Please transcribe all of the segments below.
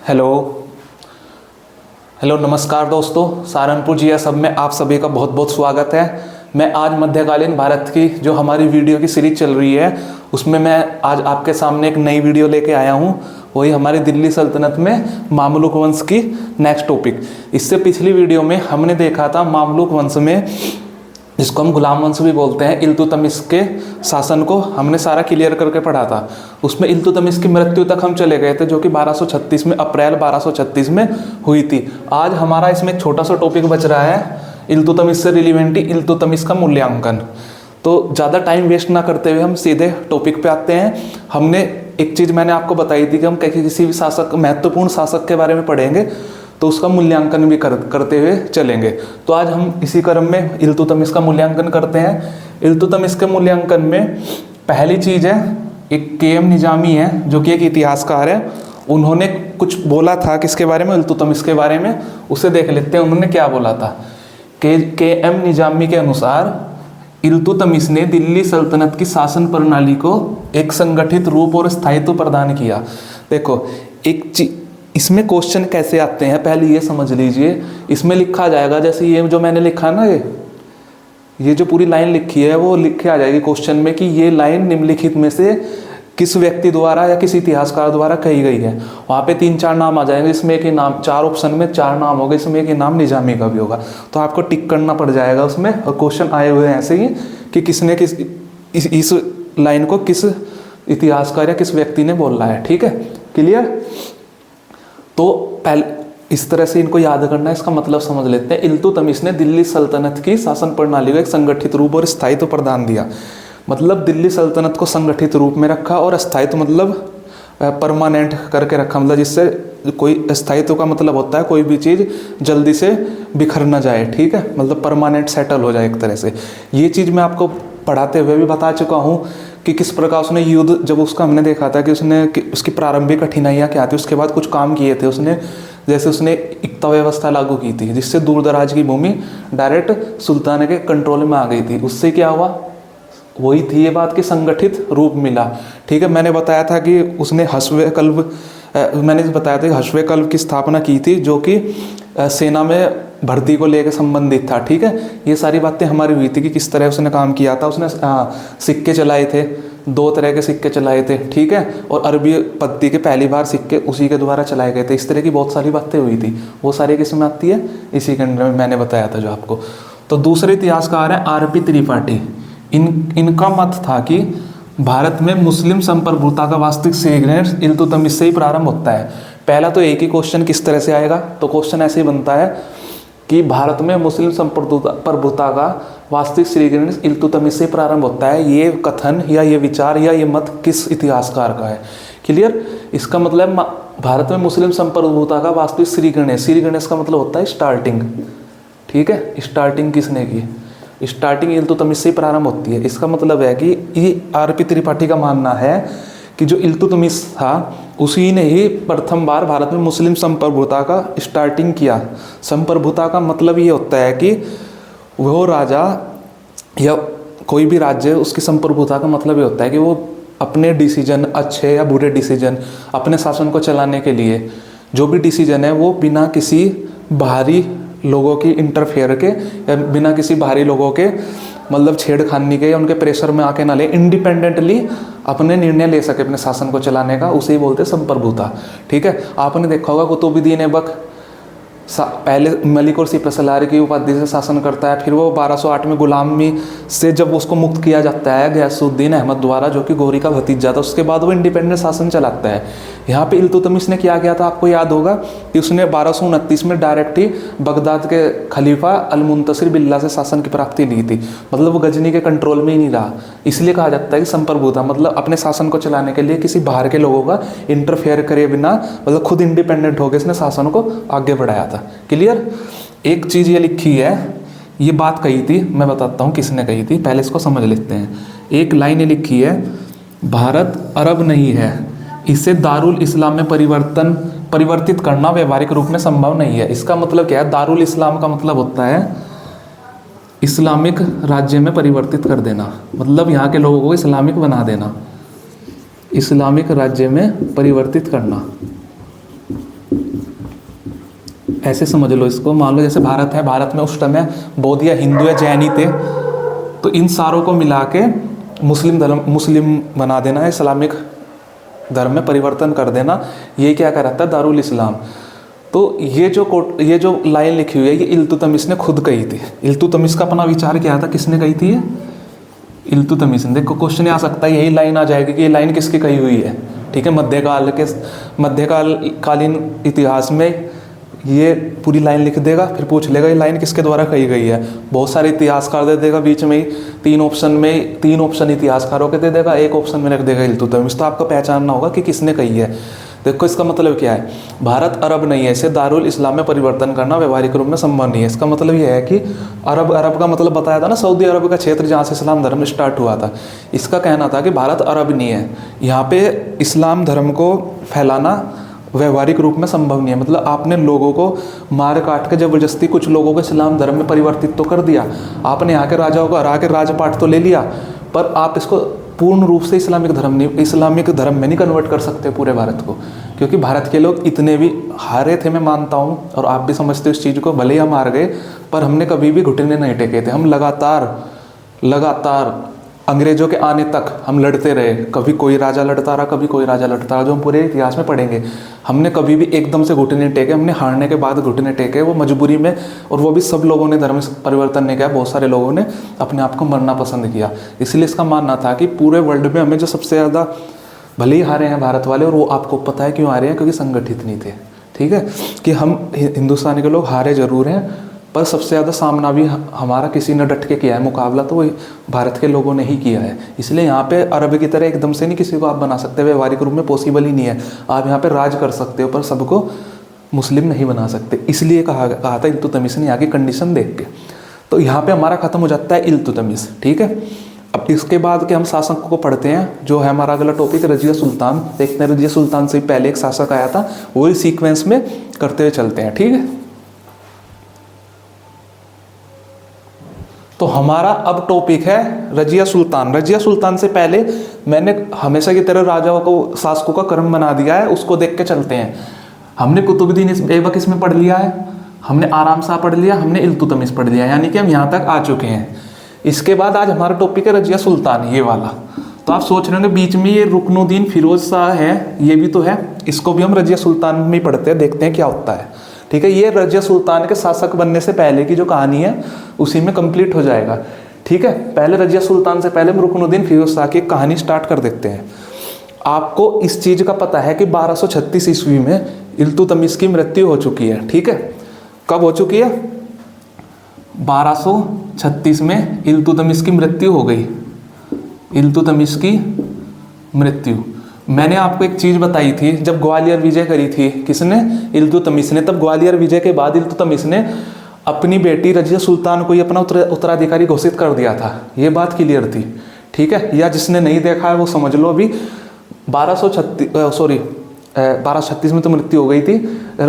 Hello hello नमस्कार दोस्तों, सहारनपुर जी सब में आप सभी का बहुत बहुत स्वागत है। मैं आज मध्यकालीन भारत की जो हमारी वीडियो की सीरीज चल रही है उसमें मैं आज आपके सामने एक नई वीडियो लेके आया हूँ। वही हमारी दिल्ली सल्तनत में मामलुक वंश की नेक्स्ट टॉपिक। इससे पिछली वीडियो में हमने देखा था मामलुक वंश में, जिसको हम गुलाम वंश भी बोलते हैं, इल्तुतमिश के शासन को हमने सारा क्लियर करके पढ़ा था। उसमें इल्तुतमिश की मृत्यु तक हम चले गए थे, जो कि 1236 में, अप्रैल 1236 में हुई थी। आज हमारा इसमें एक छोटा सा टॉपिक बच रहा है इल्तुतमिश से रिलेवेंट, इल्तुतमिश का मूल्यांकन। तो ज़्यादा टाइम वेस्ट ना करते हुए हम सीधे टॉपिक पे आते हैं। हमने एक चीज़ मैंने आपको बताई थी कि हम किसी भी शासक, महत्वपूर्ण शासक के बारे में पढ़ेंगे तो उसका मूल्यांकन भी करते हुए चलेंगे। तो आज हम इसी क्रम में इल्तुतमिश का मूल्यांकन करते हैं। इल्तुतमिश के मूल्यांकन में पहली चीज़ है, एक के.एम. निजामी है जो कि एक इतिहासकार है। उन्होंने कुछ बोला था किसके बारे में, इल्तुतमिश के बारे में। उसे देख लेते हैं उन्होंने क्या बोला था। के.एम. निजामी के अनुसार इल्तुतमिश ने दिल्ली सल्तनत की शासन प्रणाली को एक संगठित रूप और स्थायित्व प्रदान किया। देखो इसमें क्वेश्चन कैसे आते हैं पहले ये समझ लीजिए। इसमें लिखा जाएगा, जैसे ये जो मैंने लिखा ना, ये जो पूरी लाइन लिखी है वो लिखे आ जाएगी क्वेश्चन में कि ये लाइन निम्नलिखित में से किस व्यक्ति द्वारा या किस इतिहासकार द्वारा कही गई है। वहाँ पे 3-4 नाम आ जाएंगे, इसमें एक ही नाम, 4 ऑप्शन में 4 नाम होगा, इसमें एक ही नाम निजामी का भी होगा। तो आपको टिक करना पड़ जाएगा उसमें। और क्वेश्चन आए हुए हैं ऐसे ही कि किसने इस लाइन को किस इतिहासकार या किस व्यक्ति ने बोला है। ठीक है, क्लियर। तो पहले इस तरह से इनको याद करना है, इसका मतलब समझ लेते हैं। इल्तुतमिश ने दिल्ली सल्तनत की शासन प्रणाली को एक संगठित रूप और स्थायित्व प्रदान दिया। मतलब दिल्ली सल्तनत को संगठित रूप में रखा, और स्थायित्व मतलब परमानेंट करके रखा। मतलब जिससे कोई स्थायित्व का मतलब होता है कोई भी चीज़ जल्दी से बिखर ना जाए। ठीक है, मतलब परमानेंट सेटल हो जाए एक तरह से। ये चीज़ मैं आपको पढ़ाते हुए भी बता चुका हूँ कि किस प्रकार उसने युद्ध, जब उसका हमने देखा था कि उसकी प्रारंभिक कठिनाइयाँ क्या थी, उसके बाद कुछ काम किए थे उसने। जैसे उसने इक्ता व्यवस्था लागू की थी, जिससे दूर दराज की भूमि डायरेक्ट सुल्तान के कंट्रोल में आ गई थी। उससे क्या हुआ, वही थी ये बात कि संगठित रूप मिला। ठीक है, मैंने बताया था कि उसने हश्वेकल्ब की स्थापना की थी, जो कि सेना में भर्ती को लेकर संबंधित था। ठीक है, ये सारी बातें हमारी हुई थी कि किस तरह उसने काम किया था। उसने सिक्के चलाए थे, 2 तरह के सिक्के चलाए थे। ठीक है, और अरबी पत्ती के पहली बार सिक्के उसी के द्वारा चलाए गए थे। इस तरह की बहुत सारी बातें हुई थी। वो सारी किस में आती है, इसी के अंदर में मैंने बताया था जो आपको। तो दूसरे इतिहासकार हैं आर.पी. त्रिपाठी। इनका मत था कि भारत में मुस्लिम संप्रभुता का वास्तविक श्रेय इल्तुतमिश से ही प्रारंभ होता है। पहला तो एक ही क्वेश्चन किस तरह से आएगा, तो क्वेश्चन ऐसे ही बनता है कि भारत में मुस्लिम संप्रभुता का वास्तविक श्रेय इल्तुतमिश से प्रारंभ होता है। ये कथन या ये विचार या ये मत किस इतिहासकार का है। क्लियर। इसका मतलब भारत में मुस्लिम संप्रभुता का वास्तविक श्री गणेश का मतलब होता है स्टार्टिंग। ठीक है, स्टार्टिंग किसने की, स्टार्टिंग इल्तुतमिश से प्रारंभ होती है। इसका मतलब है कि ये आर.पी. त्रिपाठी का मानना है कि जो इल्तुतमिश था उसी ने ही प्रथम बार भारत में मुस्लिम संप्रभुता का स्टार्टिंग किया। संप्रभुता का मतलब ये होता है कि वो राजा या कोई भी राज्य, उसकी संप्रभुता का मतलब ये होता है कि वो अपने डिसीजन, अच्छे या बुरे डिसीजन, अपने शासन को चलाने के लिए जो भी डिसीजन है वो बिना किसी बाहरी लोगों की इंटरफेयर के या बिना किसी बाहरी लोगों के मतलब छेड़खानी के या उनके प्रेशर में आके ना ले, इंडिपेंडेंटली अपने निर्णय ले सके अपने शासन को चलाने का, उसे ही बोलते हैं संप्रभुता। ठीक है, आपने देखा होगा कुतुबुद्दीन ऐबक पहले मलिक और सिपहसालार की उपाधि से शासन करता है। फिर वो 1208 में गुलामी से जब उसको मुक्त किया जाता है गयासुद्दीन अहमद द्वारा, जो कि गौरी का भतीजा था, उसके बाद वो इंडिपेंडेंट शासन चलाता है। यहाँ पे इल्तुतमिश ने क्या किया था, आपको याद होगा कि उसने 1229 में डायरेक्ट ही बगदाद के खलीफा अल-मुंतसिर बिल्ला से शासन की प्राप्ति ली थी। मतलब वो गजनी के कंट्रोल में ही नहीं रहा। इसलिए कहा जाता है कि संप्रभुता मतलब अपने शासन को चलाने के लिए किसी बाहर के लोगों का इंटरफेयर करे बिना, मतलब खुद इंडिपेंडेंट होकर इसने शासन को आगे बढ़ाया था। क्लियर। एक चीज़ ये लिखी है, ये बात कही थी, मैं बताता हूँ किसने कही थी, पहले इसको समझ लेते हैं। एक लाइन लिखी है, भारत अरब नहीं है, इसे दारुल इस्लाम में परिवर्तित करना व्यवहारिक रूप में संभव नहीं है। इसका मतलब क्या है, दारुल इस्लाम का मतलब होता है इस्लामिक राज्य में परिवर्तित कर देना, मतलब यहाँ के लोगों को इस्लामिक बना देना, इस्लामिक राज्य में परिवर्तित करना। ऐसे समझ लो इसको, मान लो जैसे भारत है, भारत में उस समय बौद्ध या हिंदू या जैन ही थे, तो इन सारों को मिला के मुस्लिम बना देना है, इस्लामिक धर्म में परिवर्तन कर देना, ये क्या कहता है दारुल इस्लाम। तो ये जो लाइन लिखी हुई है ये इल्तुतमिश ने खुद कही थी। इल्तुतमिश का अपना विचार क्या था, किसने कही थी ये? इल्तुतमिश ने। देखो क्वेश्चन आ सकता है, यही लाइन आ जाएगी कि ये लाइन किसकी कही हुई है, ठीक है। मध्यकालीन इतिहास में ये पूरी लाइन लिख देगा, फिर पूछ लेगा ये लाइन किसके द्वारा कही गई है। बहुत सारे इतिहासकार दे देगा, बीच में ही तीन ऑप्शन इतिहासकारों के दे देगा, एक ऑप्शन में रख देगा इल्तुतमिश। तो आपको पहचानना होगा कि किसने कही है। देखो इसका मतलब क्या है, भारत अरब नहीं है, इसे दारुल इस्लाम में परिवर्तन करना व्यवहारिक रूप में संभव नहीं है। इसका मतलब यह है कि अरब का मतलब बताया था ना, सऊदी अरब का क्षेत्र जहाँ से इस्लाम धर्म स्टार्ट हुआ था। इसका कहना था कि भारत अरब नहीं है, यहाँ पे इस्लाम धर्म को फैलाना व्यवहारिक रूप में संभव नहीं है। मतलब आपने लोगों को मार काट के जबरदस्ती कुछ लोगों को इस्लाम धर्म में परिवर्तित तो कर दिया, आपने यहाँ के राजाओं को हरा के राजपाट तो ले लिया, पर आप इसको पूर्ण रूप से इस्लामिक धर्म में नहीं कन्वर्ट कर सकते पूरे भारत को। क्योंकि भारत के लोग इतने भी हारे थे, मैं मानता हूँ, और आप भी समझते हो इस चीज़ को, भले ही हम हार गए पर हमने कभी भी घुटने नहीं टेके थे। हम लगातार अंग्रेजों के आने तक हम लड़ते रहे। कभी कोई राजा लड़ता रहा, कभी कोई राजा लड़ता रहा, जो हम पूरे इतिहास में पढ़ेंगे। हमने कभी भी एकदम से घुटने नहीं टेके, हमने हारने के बाद घुटने टेके, वो मजबूरी में। और वो भी सब लोगों ने धर्म परिवर्तन नहीं किया, बहुत सारे लोगों ने अपने आप को मरना पसंद किया। इसलिए इसका मानना था कि पूरे वर्ल्ड में हमें जो सबसे ज़्यादा, भले ही हारे हैं भारत वाले, और वो आपको पता है क्यों हारे हैं, क्योंकि संगठित नहीं थे। ठीक है, कि हम हिंदुस्तान के लोग हारे जरूर हैं, पर सबसे ज़्यादा सामना भी हमारा किसी ने डट के किया है, मुकाबला तो वही भारत के लोगों ने ही किया है। इसलिए यहाँ पे अरब की तरह एकदम से नहीं किसी को आप बना सकते, व्यवहारिक रूप में पॉसिबल ही नहीं है। आप यहाँ पे राज कर सकते हो पर सबको मुस्लिम नहीं बना सकते। इसलिए कहा था इल्तुतमिश ने यहाँ की कंडीशन देख के। तो यहाँ पे हमारा खत्म हो जाता है इल्तुतमिश। ठीक है, अब इसके बाद के हम शासक को पढ़ते हैं, जो है हमारा अगला टॉपिक रजिया सुल्तान। देखते हैं रजिया सुल्तान से पहले एक शासक आया था, वही सीक्वेंस में करते हुए चलते हैं। ठीक है, तो हमारा अब टॉपिक है रजिया सुल्तान। रजिया सुल्तान से पहले मैंने हमेशा की तरह राजाओं को, शासकों का क्रम बना दिया है, उसको देख के चलते हैं। हमने कुतुबुद्दीन ऐबक इसमें पढ़ लिया है, हमने आराम शाह पढ़ लिया, हमने इल्तुतमिश पढ़ लिया, यानी कि हम यहाँ तक आ चुके हैं। इसके बाद आज हमारा टॉपिक है रजिया सुल्तान, ये वाला। तो आप सोच रहे होंगे बीच में ये रुकनुद्दीन फिरोज शाह है, ये भी तो है, इसको भी हम रजिया सुल्तान में ही पढ़ते हैं, देखते हैं क्या होता है। ठीक है, ये रजिया सुल्तान के शासक बनने से पहले की जो कहानी है उसी में कंप्लीट हो जाएगा। ठीक है, पहले रजिया सुल्तान से पहले हम रुकनुद्दीन फिरोज शाह की कहानी स्टार्ट कर देते हैं। आपको इस चीज़ का पता है कि 1236 ईस्वी में इल्तुतमिश की मृत्यु हो चुकी है। ठीक है, कब हो चुकी है? 1236 में इल्तुतमिश की मृत्यु हो गई। इल्तुतमिश की मृत्यु, मैंने आपको एक चीज़ बताई थी, जब ग्वालियर विजय करी थी किसने? इल्तुतमिश ने। तब ग्वालियर विजय के बाद इल्तुतमिश ने अपनी बेटी रजिया सुल्तान को ही अपना उत्तराधिकारी घोषित कर दिया था। ये बात क्लियर थी। ठीक है, या जिसने नहीं देखा है वो समझ लो। अभी 1236 में तो मृत्यु हो गई थी,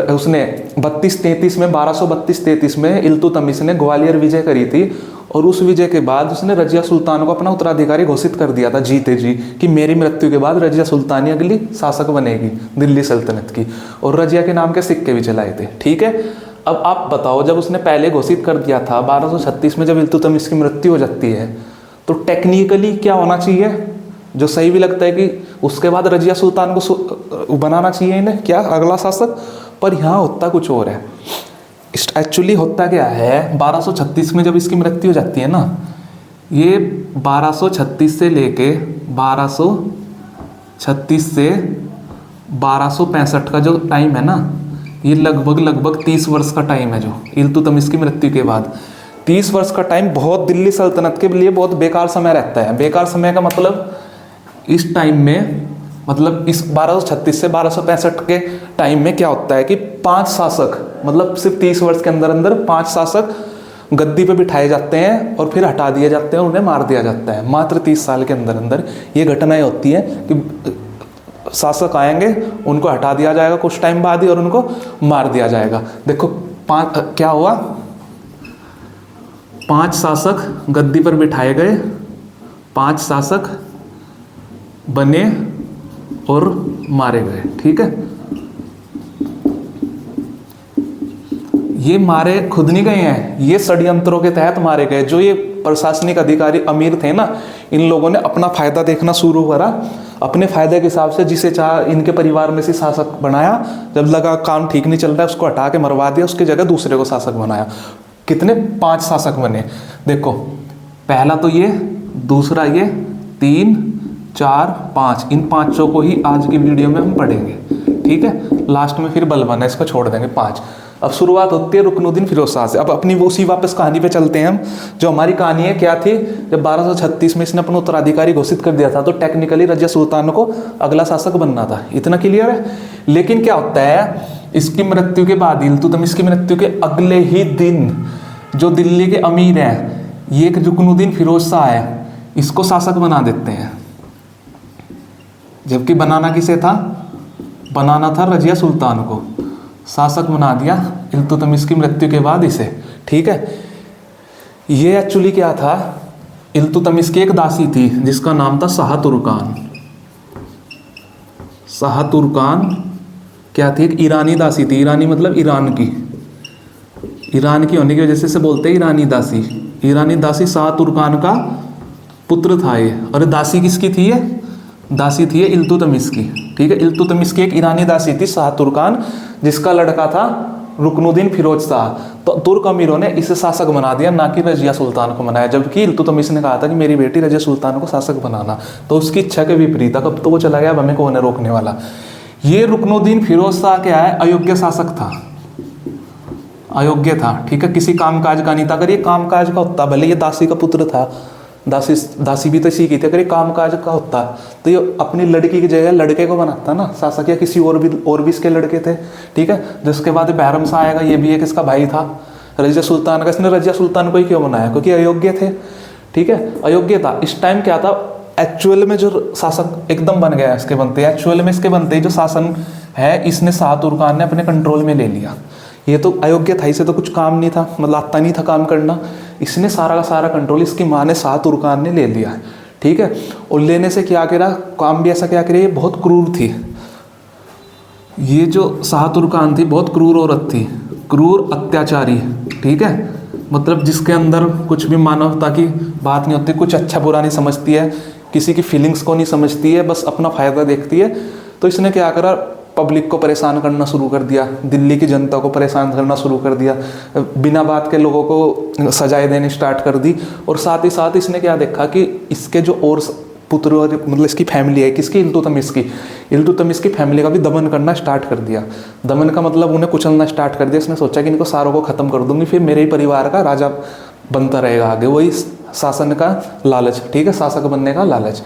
उसने 32-33 में 1232-33 में इल्तुतमिश ने ग्वालियर विजय करी थी, और उस विजय के बाद उसने रजिया सुल्तान को अपना उत्तराधिकारी घोषित कर दिया था जीते जी, कि मेरी मृत्यु के बाद रजिया सुल्तान ही अगली शासक बनेगी दिल्ली सल्तनत की। और रजिया के नाम के सिक्के भी चलाए थे। ठीक है, अब आप बताओ, जब उसने पहले घोषित कर दिया था 1236 में, जब इल्तुतमिश की मृत्यु हो जाती है, तो टेक्निकली क्या होना चाहिए? जो सही भी लगता है कि उसके बाद रजिया सुल्तान को बनाना चाहिए इन्हें, क्या अगला शासक। पर यहाँ होता कुछ और है। एक्चुअली होता क्या है, 1236 में जब इसकी मृत्यु हो जाती है ना, ये 1236 से लेके 1236 से 1265 का जो टाइम है ना, ये लगभग 30 वर्ष का टाइम है। जो इल्तुतमिश की मृत्यु के बाद 30 वर्ष का टाइम बहुत दिल्ली सल्तनत के लिए बहुत बेकार समय रहता है। बेकार समय का मतलब इस टाइम में, मतलब इस 1236 से 1265 के टाइम में क्या होता है कि 5 शासक, मतलब सिर्फ 30 वर्ष के अंदर अंदर 5 शासक गद्दी पे बिठाए जाते हैं और फिर हटा दिए जाते हैं, उन्हें मार दिया जाता है। मात्र 30 साल के अंदर अंदर ये घटनाएं होती हैं कि शासक आएंगे, उनको हटा दिया जाएगा कुछ टाइम बाद ही, और उनको मार दिया जाएगा। देखो क्या हुआ, 5 शासक गद्दी पर बिठाए गए, 5 शासक बने और मारे गए। ठीक है, ये मारे खुद नहीं गए हैं, ये षड्यंत्रों के तहत मारे गए। जो ये प्रशासनिक अधिकारी अमीर थे ना, इन लोगों ने अपना फायदा देखना शुरू करा, अपने फायदे के हिसाब से जिसे चाह इनके परिवार में से शासक बनाया। जब लगा काम ठीक नहीं चल रहा है, उसको हटा के मरवा दिया, उसकी जगह दूसरे को शासक बनाया। कितने 5 शासक बने देखो, पहला तो ये, दूसरा ये, 3, 4, 5, इन 5 को ही आज की वीडियो में हम पढ़ेंगे, ठीक है। लास्ट में फिर बलबन है, इसको छोड़ देंगे 5। अब शुरुआत होती है रुकनुद्दीन फिरोज शाह से। अब अपनी वो उसी वापस कहानी पे चलते हैं हम। जो हमारी कहानी है क्या थी, जब 1236 में इसने अपना उत्तराधिकारी घोषित कर दिया था, तो टेक्निकली रजिया सुल्तान को अगला शासक बनना था, इतना क्लियर है। लेकिन क्या होता है, इसकी मृत्यु के बाद, इल्तुतमिश की मृत्यु के अगले ही दिन जो दिल्ली के अमीर हैं, ये एक रुकनुद्दीन फिरोज शाह है, इसको शासक बना देते हैं। जबकि बनाना किसे था, बनाना था रजिया सुल्तान को, शासक बना दिया इल्तुतमिश की मृत्यु के बाद इसे, ठीक है। ये एक्चुअली क्या था, इल्तुतमिश की एक दासी थी जिसका नाम था शाह तुर्कान। शाह तुर्कान क्या थी, एक ईरानी दासी थी। ईरानी मतलब ईरान की, ईरान की होने की वजह से बोलते हैं ईरानी दासी। ईरानी दासी शाह तुर्कान का पुत्र था ये। और दासी किसकी थी ये, दासी थी इल्तुतमिश की, ठीक है। इल्तुतमिश की एक ईरानी दासी थी शाह तुर्कान, जिसका लड़का था रुकनुद्दीन फिरोज शाह। तो तुर्क अमीरों ने इसे शासक बना दिया, ना कि रजिया सुल्तान को बनाया। जबकि इल्तुतमिश ने कहा था कि मेरी बेटी रजिया सुल्तान को शासक बनाना, तो उसकी इच्छा के विपरीत था। कब तो वो चला गया, अब हमें कौन है रोकने वाला। ये रुकनुद्दीन फिरोज शाह क्या है, अयोग्य शासक था, अयोग्य था, ठीक है। किसी कामकाज का नहीं था। अगर ये कामकाज का होता, भले ये दासी का पुत्र था, दासी भी तो इसी की थी, अगर ये कामकाज का होता तो ये अपनी लड़की की जगह लड़के को बनाता ना शासक, या किसी और भी इसके लड़के थे, ठीक है। जिसके बाद बहरम शाह आएगा, ये भी एक इसका भाई था रजिया सुल्तान का। इसने रजिया सुल्तान को ही क्यों बनाया, क्योंकि अयोग्य थे, ठीक है, अयोग्य था। इस टाइम क्या था, एक्चुअल में जो शासक एकदम बन गया इसके बनते, एक्चुअल में इसके बनते जो शासन है, इसने शाह तुर्कान ने अपने कंट्रोल में ले लिया। ये तो अयोग्य था, इसे तो कुछ काम नहीं था, मतलब आता नहीं था काम करना, इसने सारा का सारा कंट्रोल इसकी माँ ने शाह तुर्कान ने ले लिया, ठीक है। और लेने से क्या करा, काम भी ऐसा क्या करे, ये बहुत क्रूर थी। ये जो शाह तुर्कान थी बहुत क्रूर औरत थी, क्रूर अत्याचारी, ठीक है। मतलब जिसके अंदर कुछ भी मानवता की बात नहीं होती, कुछ अच्छा बुरा नहीं समझती है, किसी की फीलिंग्स को नहीं समझती है, बस अपना फायदा देखती है। तो इसने क्या करा, पब्लिक को परेशान करना शुरू कर दिया, दिल्ली की जनता को परेशान करना शुरू कर दिया, बिना बात के लोगों को सजाएं देनी स्टार्ट कर दी। और साथ ही साथ इसने क्या देखा कि इसके जो और पुत्र, मतलब इसकी फैमिली है, किसकी, इल्तुतमिश की फैमिली का भी दमन करना स्टार्ट कर दिया। दमन का मतलब उन्हें कुचलना स्टार्ट कर दिया। इसने सोचा कि इनको सारों को ख़त्म कर दूंगी, फिर मेरे ही परिवार का राजा बनता रहेगा आगे, वही शासन का लालच, ठीक है, शासक बनने का लालच।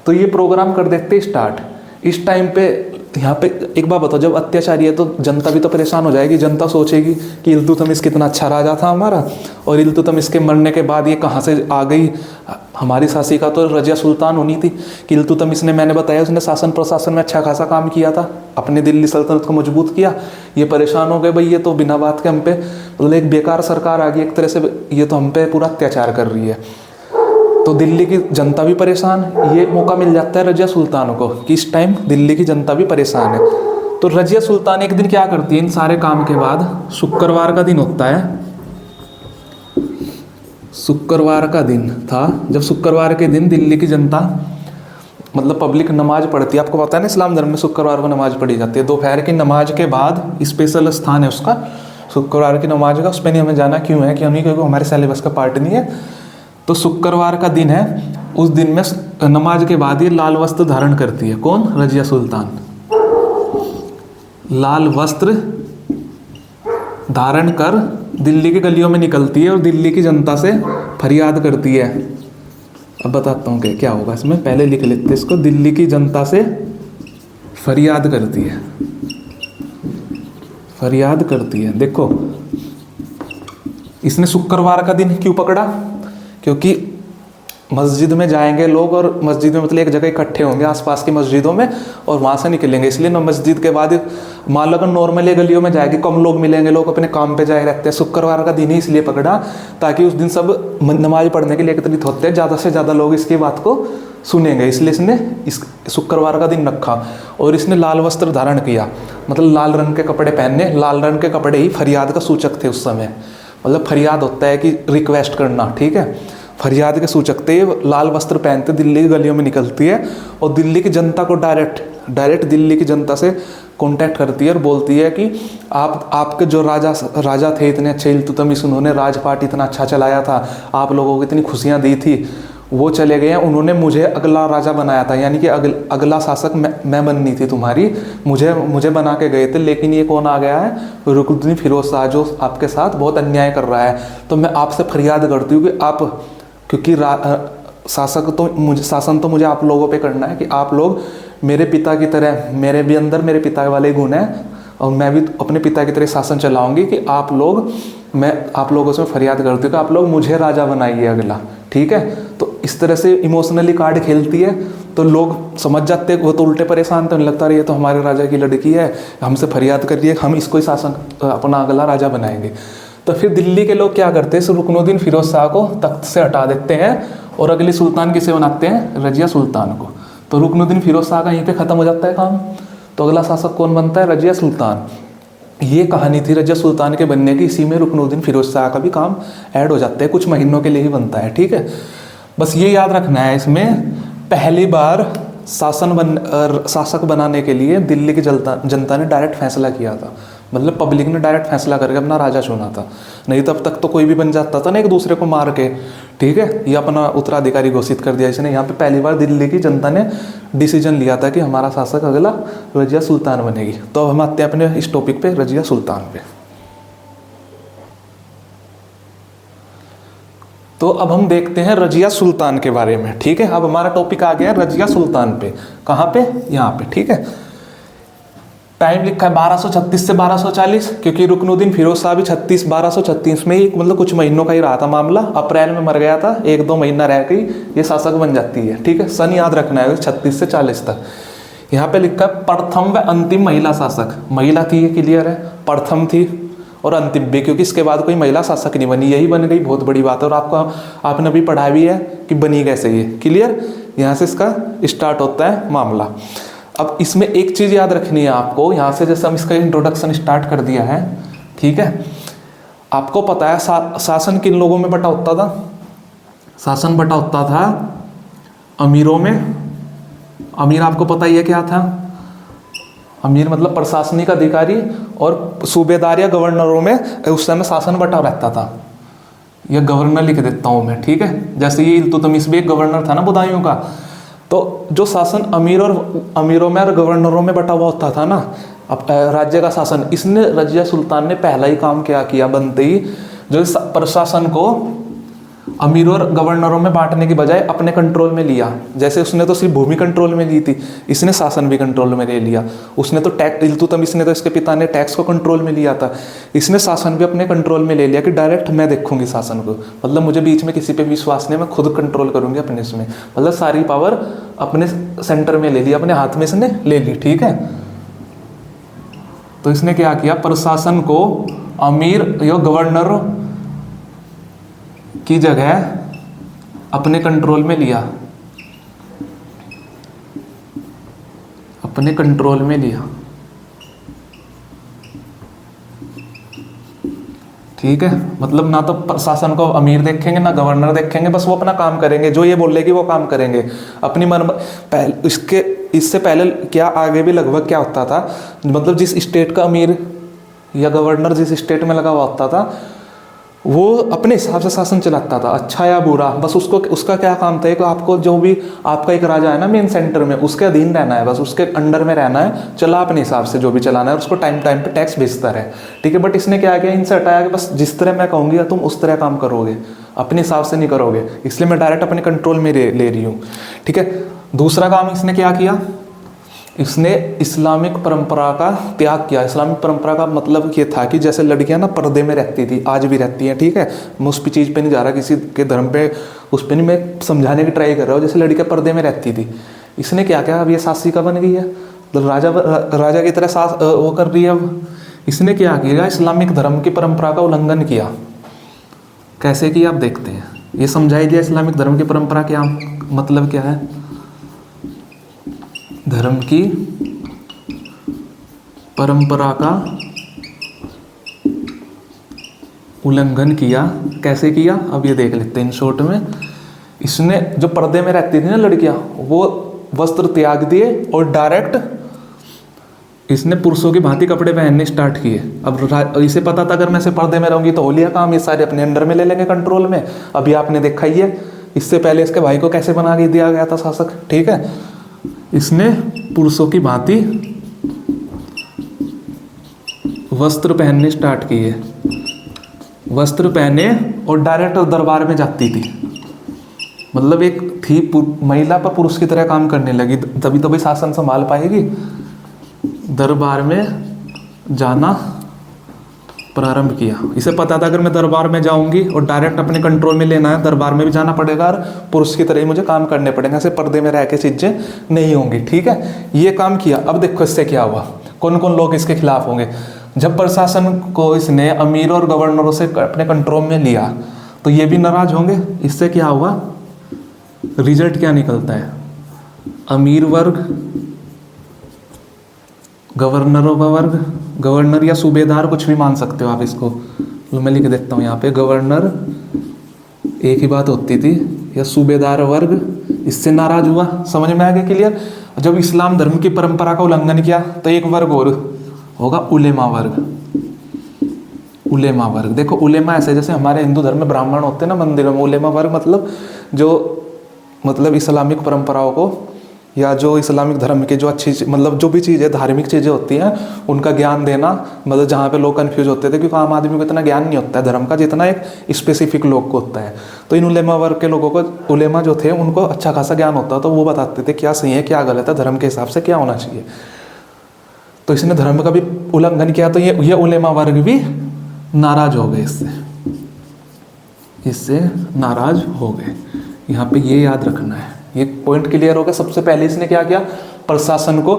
तो ये प्रोग्राम कर देते स्टार्ट। इस टाइम पे यहाँ पे एक बात बताओ, जब अत्याचारी है तो जनता भी तो परेशान हो जाएगी। जनता सोचेगी कि इल्तुतमिश कितना अच्छा राजा था हमारा, और इल्तुतमिश के मरने के बाद ये कहाँ से आ गई, हमारी शासिका तो रजिया सुल्तान होनी थी। कि इल्तुतमिश ने, मैंने बताया, उसने शासन प्रशासन में अच्छा खासा काम किया था, अपने दिल्ली सल्तनत को मजबूत किया। ये परेशान हो गए, भाई ये तो बिना बात के हम पे, मतलब एक बेकार सरकार आ गई एक तरह से, ये तो हम पे पूरा अत्याचार कर रही है। तो दिल्ली की जनता भी परेशान। ये मौका मिल जाता है रजिया सुल्तान को कि इस टाइम दिल्ली की जनता भी परेशान है। तो रजिया सुल्तान एक दिन क्या करती है, इन सारे काम के बाद, शुक्रवार का दिन होता है, शुक्रवार का दिन था, जब शुक्रवार के दिन दिल्ली की जनता, मतलब पब्लिक नमाज पढ़ती है। आपको पता है ना, इस्लाम धर्म में शुक्रवार को नमाज पढ़ी जाती है, दोपहर की नमाज के बाद स्पेशल स्थान है उसका, शुक्रवार की नमाज का। उस पर नहीं हमें जाना, क्यों है कि नहीं, क्योंकि हमारे सिलेबस का पार्ट नहीं है। तो शुक्रवार का दिन है, उस दिन में नमाज के बाद ये लाल वस्त्र धारण करती है। कौन, रजिया सुल्तान लाल वस्त्र धारण कर दिल्ली की गलियों में निकलती है और दिल्ली की जनता से फरियाद करती है। अब बताता हूँ कि क्या होगा इसमें, पहले लिख लेते हैं इसको। दिल्ली की जनता से फरियाद करती है, फरियाद करती है। देखो इसने शुक्रवार का दिन क्यों पकड़ा, क्योंकि मस्जिद में जाएंगे लोग, और मस्जिद में मतलब एक जगह इकट्ठे होंगे आसपास की मस्जिदों में, और वहाँ से निकलेंगे। इसलिए ना मस्जिद के बाद मान लो अगर नॉर्मली गलियों में जाएगी, कम लोग मिलेंगे, लोग अपने काम पे जाए रहते हैं। शुक्रवार का दिन ही इसलिए पकड़ा ताकि उस दिन सब नमाज पढ़ने के लिए एकत्रित होते हैं, ज़्यादा से ज़्यादा लोग इसकी बात को सुनेंगे, इसलिए इसने इस शुक्रवार का दिन रखा। और इसने लाल वस्त्र धारण किया, मतलब लाल रंग के कपड़े पहनने। लाल रंग के कपड़े ही फरियाद का सूचक थे उस समय, मतलब फरियाद होता है कि रिक्वेस्ट करना, ठीक है। फरियाद के सूचक थे, लाल वस्त्र पहनते दिल्ली की गलियों में निकलती है और दिल्ली की जनता को डायरेक्ट दिल्ली की जनता से कांटेक्ट करती है और बोलती है कि आपके जो राजा थे इतने अच्छे, इल्तुतमिश, उन्होंने राजपाट इतना अच्छा चलाया था, आप लोगों को इतनी खुशियाँ दी थी, वो चले गए हैं, उन्होंने मुझे अगला राजा बनाया था, यानी कि अगला शासक मैं बननी थी तुम्हारी, मुझे बना के गए थे। लेकिन ये कौन आ गया है? रुकनुद्दीन फिरोज शाह, जो आपके साथ बहुत अन्याय कर रहा है। तो मैं आपसे फरियाद करती हूँ कि आप, क्योंकि शासन तो मुझे आप लोगों पे करना है कि आप लोग मेरे पिता की तरह, मेरे भी अंदर मेरे पिता वाले गुण हैं, और मैं भी अपने पिता की तरह शासन चलाऊंगी कि मैं आप लोगों से फरियाद करती हूँ कि आप लोग मुझे राजा बनाइए अगला, ठीक है। तो इस तरह से इमोशनली कार्ड खेलती है, तो लोग समझ जाते हैं, वो तो उल्टे परेशान, तो लगता है ये तो हमारे राजा की लड़की है, हमसे फरियाद कर रही है, हम इसको ही शासन अपना अगला राजा बनाएंगे। तो फिर दिल्ली के लोग क्या करते हैं, रुकनुद्दीन फिरोज शाह को तख्त से हटा देते हैं और अगली सुल्तान किसे बनाते हैं? रजिया सुल्तान को। तो रुकनुद्दीन फिरोज शाह का यहीं पे ख़त्म हो जाता है काम। तो अगला शासक कौन बनता है? रजिया सुल्तान। ये कहानी थी रजिया सुल्तान के बनने की, इसी में रुकनुद्दीन फिरोज शाह का भी काम ऐड हो जाता है, कुछ महीनों के लिए ही बनता है, ठीक है। बस ये याद रखना है, इसमें पहली बार शासक बनाने के लिए दिल्ली की जनता ने डायरेक्ट फैसला किया था, मतलब पब्लिक ने डायरेक्ट फैसला करके अपना राजा चुना था। नहीं तब तक तो कोई भी बन जाता था ना एक दूसरे को मार के, ठीक है। ये अपना उत्तराधिकारी घोषित कर दिया इसने। यहाँ पे पहली बार दिल्ली की जनता ने डिसीजन लिया था कि हमारा शासक अगला रजिया सुल्तान बनेगी। तो अब हम आते हैं अपने इस टॉपिक पे, रजिया सुल्तान पे। तो अब हम देखते हैं रजिया सुल्तान के बारे में, ठीक है। अब हमारा टॉपिक आ गया रजिया सुल्तान पे। कहाँ पे? यहाँ पे, ठीक है। टाइम लिखा है 1236 से 1240, क्योंकि रुकनुद्दीन फिरोज शाह भी 1236 में ही, मतलब कुछ महीनों का ही रहा था मामला। अप्रैल में मर गया था, 1-2 महीना रह गई, ये शासक बन जाती है, ठीक है। सन याद रखना है 36 से 40 तक। यहाँ पे लिखा है प्रथम व अंतिम महिला शासक। महिला थी, ये क्लियर है, प्रथम थी और अंतिम भी, क्योंकि इसके बाद कोई महिला शासक नहीं बनी, यही बन गई, बहुत बड़ी बात है। और आपने भी पढ़ा भी है कि बनी कैसे, ये क्लियर। यहाँ से इसका स्टार्ट होता है मामला। अब इसमें एक चीज़ याद रखनी है आपको, यहाँ से जैसे हम इसका इंट्रोडक्शन स्टार्ट कर दिया है, ठीक है। आपको पता है शासन किन लोगों में बटा होता था? शासन बटा होता था अमीरों में। अमीर आपको पता ही है क्या था? अमीर मतलब प्रशासनिक अधिकारी, और सूबेदार या गवर्नरों में उस समय शासन बटा रहता था। यह गवर्नर लिख देता हूँ मैं, ठीक है। जैसे ये इल्तुतमिश भी एक गवर्नर था ना बदायूं का। तो जो शासन अमीरों में और गवर्नरों में बटा हुआ होता था ना, अब राज्य का शासन, इसने रजिया सुल्तान ने पहला ही काम क्या किया बनते ही, जो प्रशासन को अमीरों और गवर्नरों में बांटने की बजाय अपने कंट्रोल में लिया। जैसे उसने तो सिर्फ भूमि कंट्रोल में ली थी, इसने शासन भी कंट्रोल में ले लिया। उसने तो इल्तुतमिश ने तो, इसके पिता ने टैक्स को कंट्रोल में लिया था, इसने शासन भी अपने कंट्रोल में ले लिया कि डायरेक्ट मैं देखूंगी शासन को, मतलब मुझे बीच में किसी पे विश्वास नहीं, मैं खुद कंट्रोल करूंगी अपने इसमें, मतलब सारी पावर अपने सेंटर में ले ली, अपने हाथ में इसने ले ली, ठीक है। तो इसने क्या किया, प्रशासन को अमीर या गवर्नर की जगह अपने कंट्रोल में लिया, अपने कंट्रोल में लिया, ठीक है। मतलब ना तो प्रशासन को अमीर देखेंगे ना गवर्नर देखेंगे, बस वो अपना काम करेंगे, जो ये बोलेगी वो काम करेंगे अपनी मन। इससे पहले क्या आगे भी लगभग क्या होता था, मतलब जिस स्टेट का अमीर या गवर्नर जिस स्टेट में लगा हुआ होता था, वो अपने हिसाब से शासन चलाता था, अच्छा या बुरा, बस उसका क्या काम था कि आपको जो भी आपका एक राजा है ना मेन सेंटर में, उसके अधीन रहना है, बस उसके अंडर में रहना है, चला अपने हिसाब से जो भी चलाना है, उसको टाइम टाइम पे टैक्स भेजता रहे, ठीक है। बट इसने क्या किया, इनसे हटाया कि बस जिस तरह मैं कहूँगी तुम उस तरह काम करोगे, अपने हिसाब से नहीं करोगे, इसलिए मैं डायरेक्ट अपने कंट्रोल में ले रही हूँ, ठीक है। दूसरा काम इसने क्या किया, इसने इस्लामिक परंपरा का त्याग किया। इस्लामिक परंपरा का मतलब ये था कि जैसे लड़कियां ना पर्दे में रहती थी, आज भी रहती हैं, ठीक है। मैं उस चीज़ पे नहीं जा रहा, किसी के धर्म पे उस पर नहीं मैं समझाने की ट्राई कर रहा हूँ। जैसे लड़कियाँ पर्दे में रहती थी, इसने क्या किया, अब ये सासी का बन गई है, तो राजा की तरह सास वो कर रही है। अब इसने क्या किया, इस्लामिक धर्म की परंपरा का उल्लंघन किया। कैसे किया आप देखते हैं, ये समझाई दिया इस्लामिक धर्म की परंपरा क्या मतलब क्या है। धर्म की परंपरा का उल्लंघन किया, कैसे किया अब ये देख लेते हैं इन शॉर्ट में। इसने जो पर्दे में रहती थी ना लड़कियां, वो वस्त्र त्याग दिए और डायरेक्ट इसने पुरुषों की भांति कपड़े पहनने स्टार्ट किए। अब इसे पता था अगर मैं से पर्दे में रहूंगी तो हो लिया काम, ये सारे अपने अंडर में ले लेंगे कंट्रोल में। अभी आपने देखा ही है, इससे पहले इसके भाई को कैसे बना के दिया गया था शासक, ठीक है। इसने पुरुषों की भांति वस्त्र पहनने स्टार्ट किए, वस्त्र पहने और डायरेक्ट दरबार में जाती थी। मतलब एक थी महिला पर पुरुष की तरह काम करने लगी, तभी तो भाई शासन संभाल पाएगी। दरबार में जाना प्रारंभ किया। इसे पता था अगर मैं दरबार में जाऊंगी और डायरेक्ट अपने कंट्रोल में लेना है, दरबार में भी जाना पड़ेगा और पुरुष की तरह ही मुझे काम करने पड़ेंगे, ऐसे पर्दे में रह के चीजें नहीं होंगी, ठीक है। ये काम किया। अब देखो इससे क्या हुआ, कौन कौन लोग इसके खिलाफ होंगे। जब प्रशासन को इसने अमीर और गवर्नरों से अपने कंट्रोल में लिया तो ये भी नाराज होंगे। इससे क्या हुआ, रिजल्ट क्या निकलता है, अमीर वर्ग, गवर्नरों का वर्ग, गवर्नर या सूबेदार कुछ भी मान सकते हो आप इसको, तो मैं लिख देता हूँ यहाँ पे, गवर्नर एक ही बात होती थी, या सूबेदार वर्ग इससे नाराज हुआ। समझ में आ गया, क्लियर। जब इस्लाम धर्म की परंपरा का उल्लंघन किया तो एक वर्ग और होगा, उलेमा वर्ग। उलेमा वर्ग, देखो उलेमा ऐसे जैसे हमारे हिंदू धर्म में ब्राह्मण होते हैं ना मंदिरों में, उलेमा वर्ग मतलब इस्लामिक परंपराओं को या जो इस्लामिक धर्म के जो अच्छी मतलब जो भी चीज़ें धार्मिक चीज़ें होती हैं उनका ज्ञान देना। मतलब जहाँ पे लोग कंफ्यूज होते थे, क्योंकि आम आदमी को इतना ज्ञान नहीं होता है धर्म का जितना एक स्पेसिफिक लोग को होता है। तो इन उलेमा वर्ग के लोगों को, उलेमा जो थे उनको अच्छा खासा ज्ञान होता, तो वो बताते थे क्या सही है क्या गलत है, धर्म के हिसाब से क्या होना चाहिए। तो इसने धर्म का भी उल्लंघन किया, तो ये उलेमा वर्ग भी नाराज हो गए, इससे नाराज हो गए। यहाँ पे ये याद रखना है, ये पॉइंट क्लियर हो गया। सबसे पहले इसने क्या किया, प्रशासन को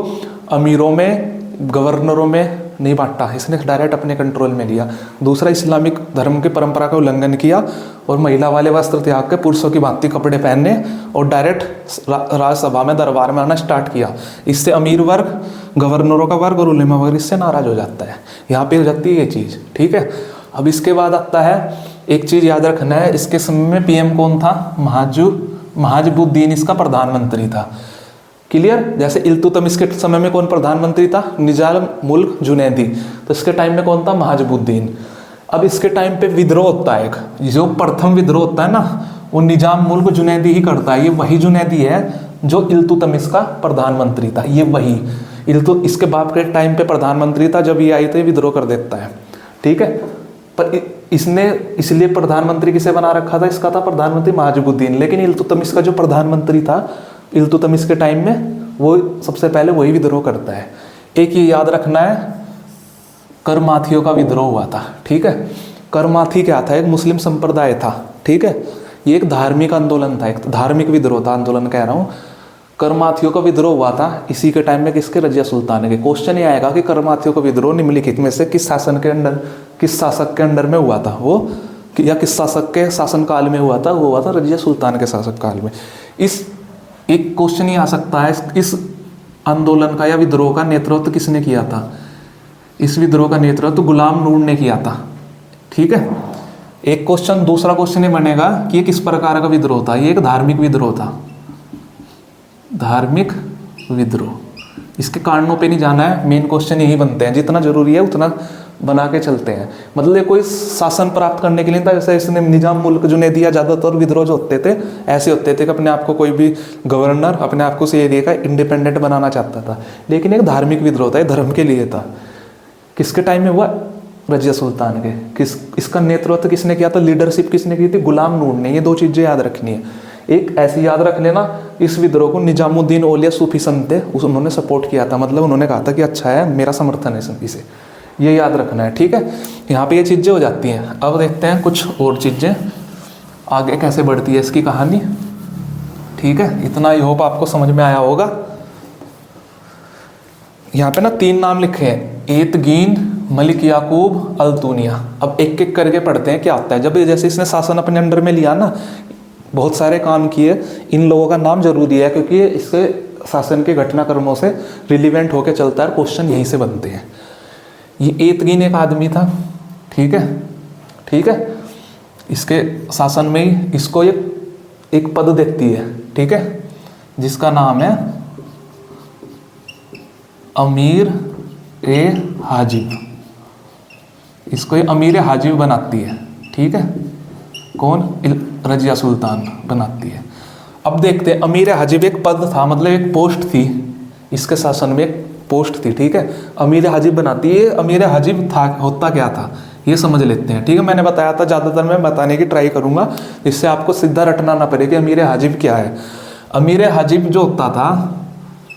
अमीरों में गवर्नरों में नहीं बांटा, इसने डायरेक्ट अपने कंट्रोल में लिया। दूसरा, इस्लामिक धर्म की परंपरा का उल्लंघन किया और महिला वाले वस्त्र त्याग के पुरुषों की भांति कपड़े पहनने और डायरेक्ट राज्यसभा में दरबार में आना स्टार्ट किया। इससे अमीर वर्ग, गवर्नरों का वर्ग और उलेमा वर्ग इससे नाराज हो जाता है। यहाँ पे हो जाती है ये चीज़, ठीक है। अब इसके बाद आता है, एक चीज़ याद रखना है, इसके समय में पीएम कौन था, महाजबुद्दीन इसका प्रधानमंत्री था, क्लियर। जैसे इल्तुतमिश के समय में कौन प्रधानमंत्री था, निजाम मुल्क जुनैदी, तो इसके टाइम में कौन था, महाजबुद्दीन। अब इसके टाइम पे विद्रोह होता है, एक जो प्रथम विद्रोह होता है ना, वो निजाम मुल्क जुनैदी ही करता है। ये वही जुनैदी है जो इल्तुतमिश का प्रधानमंत्री था, ये वही इसके बाप के टाइम पे प्रधानमंत्री था। जब ये आई तो ये विद्रोह कर देता है, ठीक है। पर इसने इसलिए प्रधानमंत्री किसे बना रखा था, इसका था प्रधानमंत्री महाजबुद्दीन। लेकिन इल्तुतमिश का जो प्रधानमंत्री था इल्तुतमिश के टाइम में, वो सबसे पहले वही विद्रोह करता है। एक ये याद रखना है, करमाथियों का विद्रोह हुआ था, ठीक है। करमाथी क्या था, एक मुस्लिम संप्रदाय था, ठीक है। ये एक धार्मिक आंदोलन था, एक धार्मिक विद्रोह था, आंदोलन कह रहा हूँ। करमाथियों का विद्रोह हुआ था इसी के टाइम में, किसके, रजिया सुल्तान के। क्वेश्चन ये आएगा कि करमाथियों का विद्रोह निम्नलिखित में से किस शासन के अंडर, किस शासक के अंडर में हुआ था वो, या किस शासक के शासन काल में हुआ था, वो हुआ था रजिया सुल्तान के शासक काल में। इस एक क्वेश्चन ये आ सकता है, इस आंदोलन का या विद्रोह का नेतृत्व किसने किया था। इस विद्रोह का नेतृत्व गुलाम नूर ने किया था, ठीक है। एक क्वेश्चन, दूसरा क्वेश्चन ये बनेगा कि ये किस प्रकार का विद्रोह था। ये एक धार्मिक विद्रोह था, धार्मिक विद्रोह। इसके कारणों पे नहीं जाना है, मेन क्वेश्चन यही बनते हैं, जितना जरूरी है उतना बना के चलते हैं। मतलब ये कोई शासन प्राप्त करने के लिए था, जैसे इसने निजाम मुल्क जो ने दिया, ज़्यादातर विद्रोह जो होते थे ऐसे होते थे कि अपने आप को कोई भी गवर्नर अपने आप को से एरिया का इंडिपेंडेंट बनाना चाहता था। लेकिन एक धार्मिक विद्रोह था, धर्म के लिए था। किसके टाइम में हुआ, रजिया सुल्तान के। इसका नेतृत्व किसने किया था, लीडरशिप किसने की थी, गुलाम नूर ने। ये दो चीज़ें याद रखनी है। एक ऐसी याद रख लेना, इस विद्रोह को निजामुद्दीन औलिया सूफी संत थे, उन्होंने सपोर्ट किया था। मतलब उन्होंने कहा था कि अच्छा है, मेरा समर्थन है इसे, ये याद रखना है, ठीक है। यहाँ पे ये चीज़ें हो जाती हैं। अब देखते हैं कुछ और चीज़ें। आगे कैसे बढ़ती है इसकी कहानी। ठीक है, इतना आई होप आपको समझ में आया होगा। यहाँ पे ना 3 नाम लिखे हैं, एतगीन, मलिक याकूब, अल्तूनिया। अब एक एक करके पढ़ते हैं क्या होता है। जब जैसे इसने शासन अपने अंडर में लिया ना, बहुत सारे काम किए, इन लोगों का नाम जरूरी है क्योंकि इससे शासन के घटनाक्रमों से रिलीवेंट होकर चलता है, क्वेश्चन यहीं से बनते हैं। ये एतगीन एक आदमी था, ठीक है, ठीक है। इसके शासन में ही इसको एक पद देती है, ठीक है, जिसका नाम है अमीर ए हाजिब। इसको ये अमीर ए हाजिब बनाती है, ठीक है। कौन? रजिया सुल्तान बनाती है। अब देखते हैं, अमीर ए हाजिब एक पद था, मतलब एक पोस्ट थी, इसके शासन में एक पोस्ट थी, ठीक है। अमीर ए हाजिब बनाती है। अमीर ए हाजिब था, होता क्या था ये समझ लेते हैं, ठीक है। मैंने बताया था, ज़्यादातर मैं बताने की ट्राई करूंगा जिससे आपको सीधा रटना ना पड़े कि अमीर ए हाजिब क्या है। अमीर ए हाजिब जो होता था,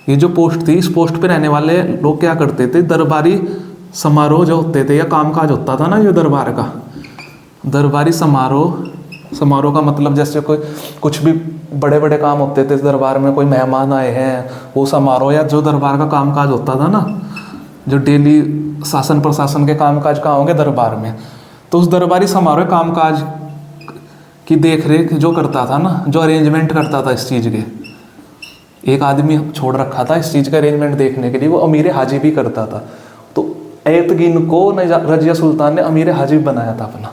ये जो पोस्ट थी, इस पोस्ट पे रहने वाले लोग क्या करते थे, दरबारी समारोह जो होते थे या कामकाज होता था ना, जो दरबार का दरबारी समारोह का मतलब जैसे कोई कुछ भी बड़े बड़े काम होते थे दरबार में, कोई मेहमान आए हैं, वो समारोह, या जो दरबार का कामकाज होता था ना, जो डेली शासन प्रशासन के कामकाज कहाँ होंगे, दरबार में। तो उस दरबारी समारोह कामकाज की देख रेख जो करता था ना, जो अरेंजमेंट करता था इस चीज़ के, एक आदमी छोड़ रखा था इस चीज़ का अरेंजमेंट देखने के लिए, वो अमीर हाजिब ही करता था। तो एतगीन को रजिया सुल्तान ने अमीर हाजिब बनाया था अपना,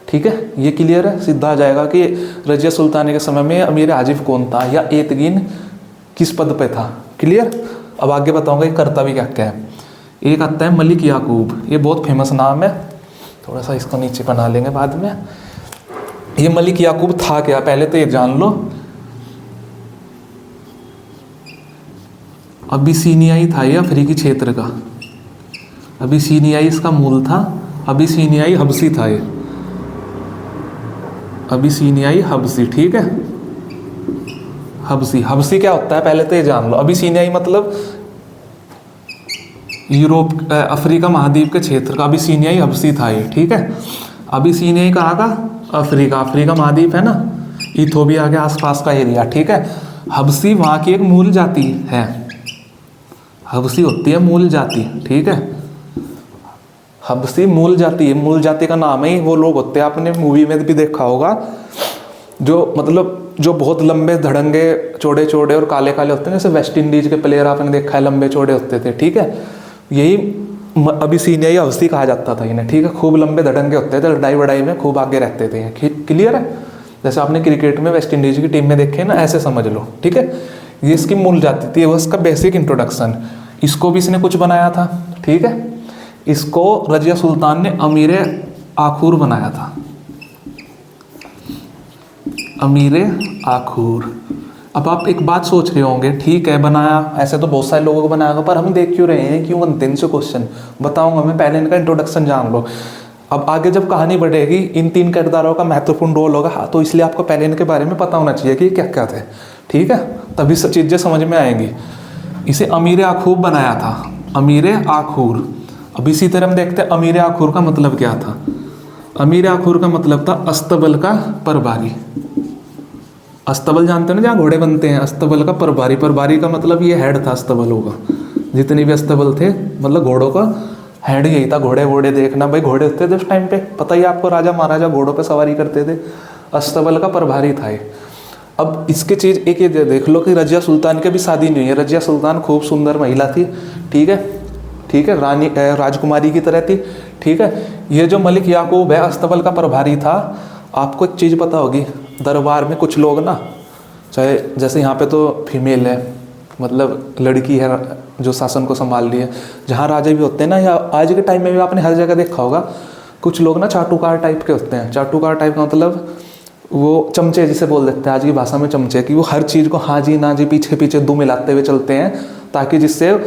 ठीक है। ये क्लियर है, सीधा आ जाएगा कि रजिया सुल्तान के समय में अमीर हाजिब कौन था या एतगीन किस पद पे था। क्लियर। अब आगे बताऊंगा ये करता भी क्या क्या है। एक आता है मलिक याकूब, ये बहुत फेमस नाम है, थोड़ा सा इसको नीचे बना लेंगे बाद में। ये मलिक याकूब था क्या, पहले तो ये जान लो। अबिसीनियाई था ये, अफ्रीकी क्षेत्र का। अबिसीनियाई इसका मूल था। अबिसीनियाई हबसी था ये, अबिसीनियाई हबसी, ठीक है। हबसी, हबसी क्या होता है पहले तो ये जान लो। अबिसीनियाई मतलब यूरोप अफ्रीका महाद्वीप के क्षेत्र का अबिसीनियाई हबसी था ये, ठीक है। अबिसीनियाई कहाँ का? अफ्रीका, अफ्रीका महाद्वीप है ना, इथोपिया के आसपास का एरिया, ठीक है। हबसी वहाँ की एक मूल जाति है, हबसी होती है मूल जाति, ठीक है। हबसी मूल जाति है, मूल जाति का नाम है। वो लोग होते हैं, आपने मूवी में भी देखा होगा, जो मतलब जो बहुत लंबे धड़ंगे चौड़े चौड़े और काले काले होते हैं, जैसे वेस्ट इंडीज के प्लेयर आपने देखा है, लंबे चौड़े होते थे, ठीक है। यही अबिसीनियाई हबसी कहा जाता था इन्हें, ठीक है। खूब लंबे धड़ंगे होते थे, लड़ाई वड़ाई में खूब आगे रहते थे। क्लियर है। जैसे आपने क्रिकेट में वेस्ट इंडीज की टीम में देखे ना, ऐसे समझ लो, ठीक है। ये इसकी मूल जाति थी, वो इसका बेसिक इंट्रोडक्शन। इसको भी इसने कुछ बनाया था, ठीक है। इसको रजिया सुल्तान ने अमीर आखूर बनाया था, अमीर आखूर। अब आप एक बात सोच रहे होंगे, ठीक है बनाया, ऐसे तो बहुत सारे लोगों को बनाया होगा, पर हम देख क्यों रहे हैं, क्यों बनते हैं इनसे क्वेश्चन, बताऊंगा मैं, पहले इनका इंट्रोडक्शन जान लो। अब आगे जब कहानी बढ़ेगी, इन 3 किरदारों का महत्वपूर्ण रोल होगा, तो इसलिए आपको पहले इनके बारे में पता होना चाहिए कि क्या क्या थे, ठीक है, तभी सब चीज़ें समझ में आएंगी। इसे अमीर आखूर बनाया था, अमीर आखूर। अब इसी तरह हम देखते हैं अमीर आखूर का मतलब क्या था। अमीर आखूर का मतलब था अस्तबल का प्रभारी। अस्तबल जानते हो ना, जहाँ घोड़े बनते हैं, अस्तबल का प्रभारी। प्रभारी का मतलब ये हेड था अस्तबलों का, जितने भी अस्तबल थे, मतलब घोड़ों का हेड यही था। घोड़े वोड़े देखना, भाई घोड़े होते थे उस टाइम पे, पता ही आपको, राजा महाराजा घोड़ों पे सवारी करते थे, अस्तबल का प्रभारी था ये। अब इसके चीज़ एक ये देख लो कि रजिया सुल्तान की भी शादी नहीं हुई है। रजिया सुल्तान खूब सुंदर महिला थी, ठीक है, ठीक है, रानी राजकुमारी की तरह थी, ठीक है। ये जो मलिक याकूब है, अस्तबल का प्रभारी था। आपको एक चीज़ पता होगी, दरबार में कुछ लोग ना, चाहे जैसे यहाँ पे तो फीमेल है, मतलब लड़की है जो शासन को संभाल रही है, जहाँ राजा भी होते हैं ना, या आज के टाइम में भी आपने हर जगह देखा होगा, कुछ लोग ना चाटुकार टाइप के होते हैं। चाटुकार टाइप का मतलब वो चमचे जिसे बोल देते हैं आज की भाषा में, चमचे, कि वो हर चीज़ को हाँ जी ना जी पीछे पीछे दो मिलाते हुए चलते हैं, ताकि जिससे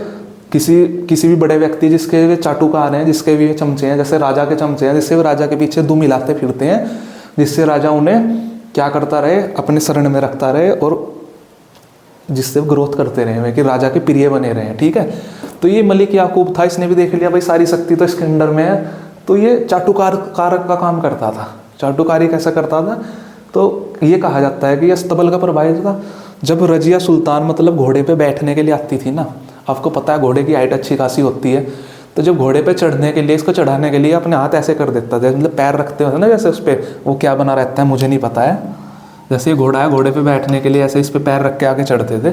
किसी भी बड़े व्यक्ति जिसके वे चाटुकार हैं, जिसके भी चमचे हैं, जैसे राजा के चमचे हैं, जिससे वो राजा के पीछे दो मिलाते फिरते हैं, जिससे राजा उन्हें क्या करता रहे, अपने शरण में रखता रहे, और जिससे ग्रोथ करते रहे, कि राजा के प्रिय बने रहे, ठीक है। तो ये मलिक याकूब था, इसने भी देख लिया भाई सारी शक्ति तो इसके अंडर में है, तो ये चाटुकार कारक का काम करता था। चाटुकारी कैसा करता था, तो ये कहा जाता है कि अस्तबल का प्रभावी था। जब रजिया सुल्तान मतलब घोड़े पे बैठने के लिए आती थी ना, आपको पता है घोड़े की हाइट अच्छी खासी होती है, तो जब घोड़े पे चढ़ने के लिए, इसको चढ़ाने के लिए अपने हाथ ऐसे कर देता था, मतलब पैर रखते होते ना जैसे उस पर, वो क्या बना रहता है मुझे नहीं पता है, जैसे ये घोड़ा है, घोड़े पे बैठने के लिए ऐसे इस पे पैर रख के आगे चढ़ते थे,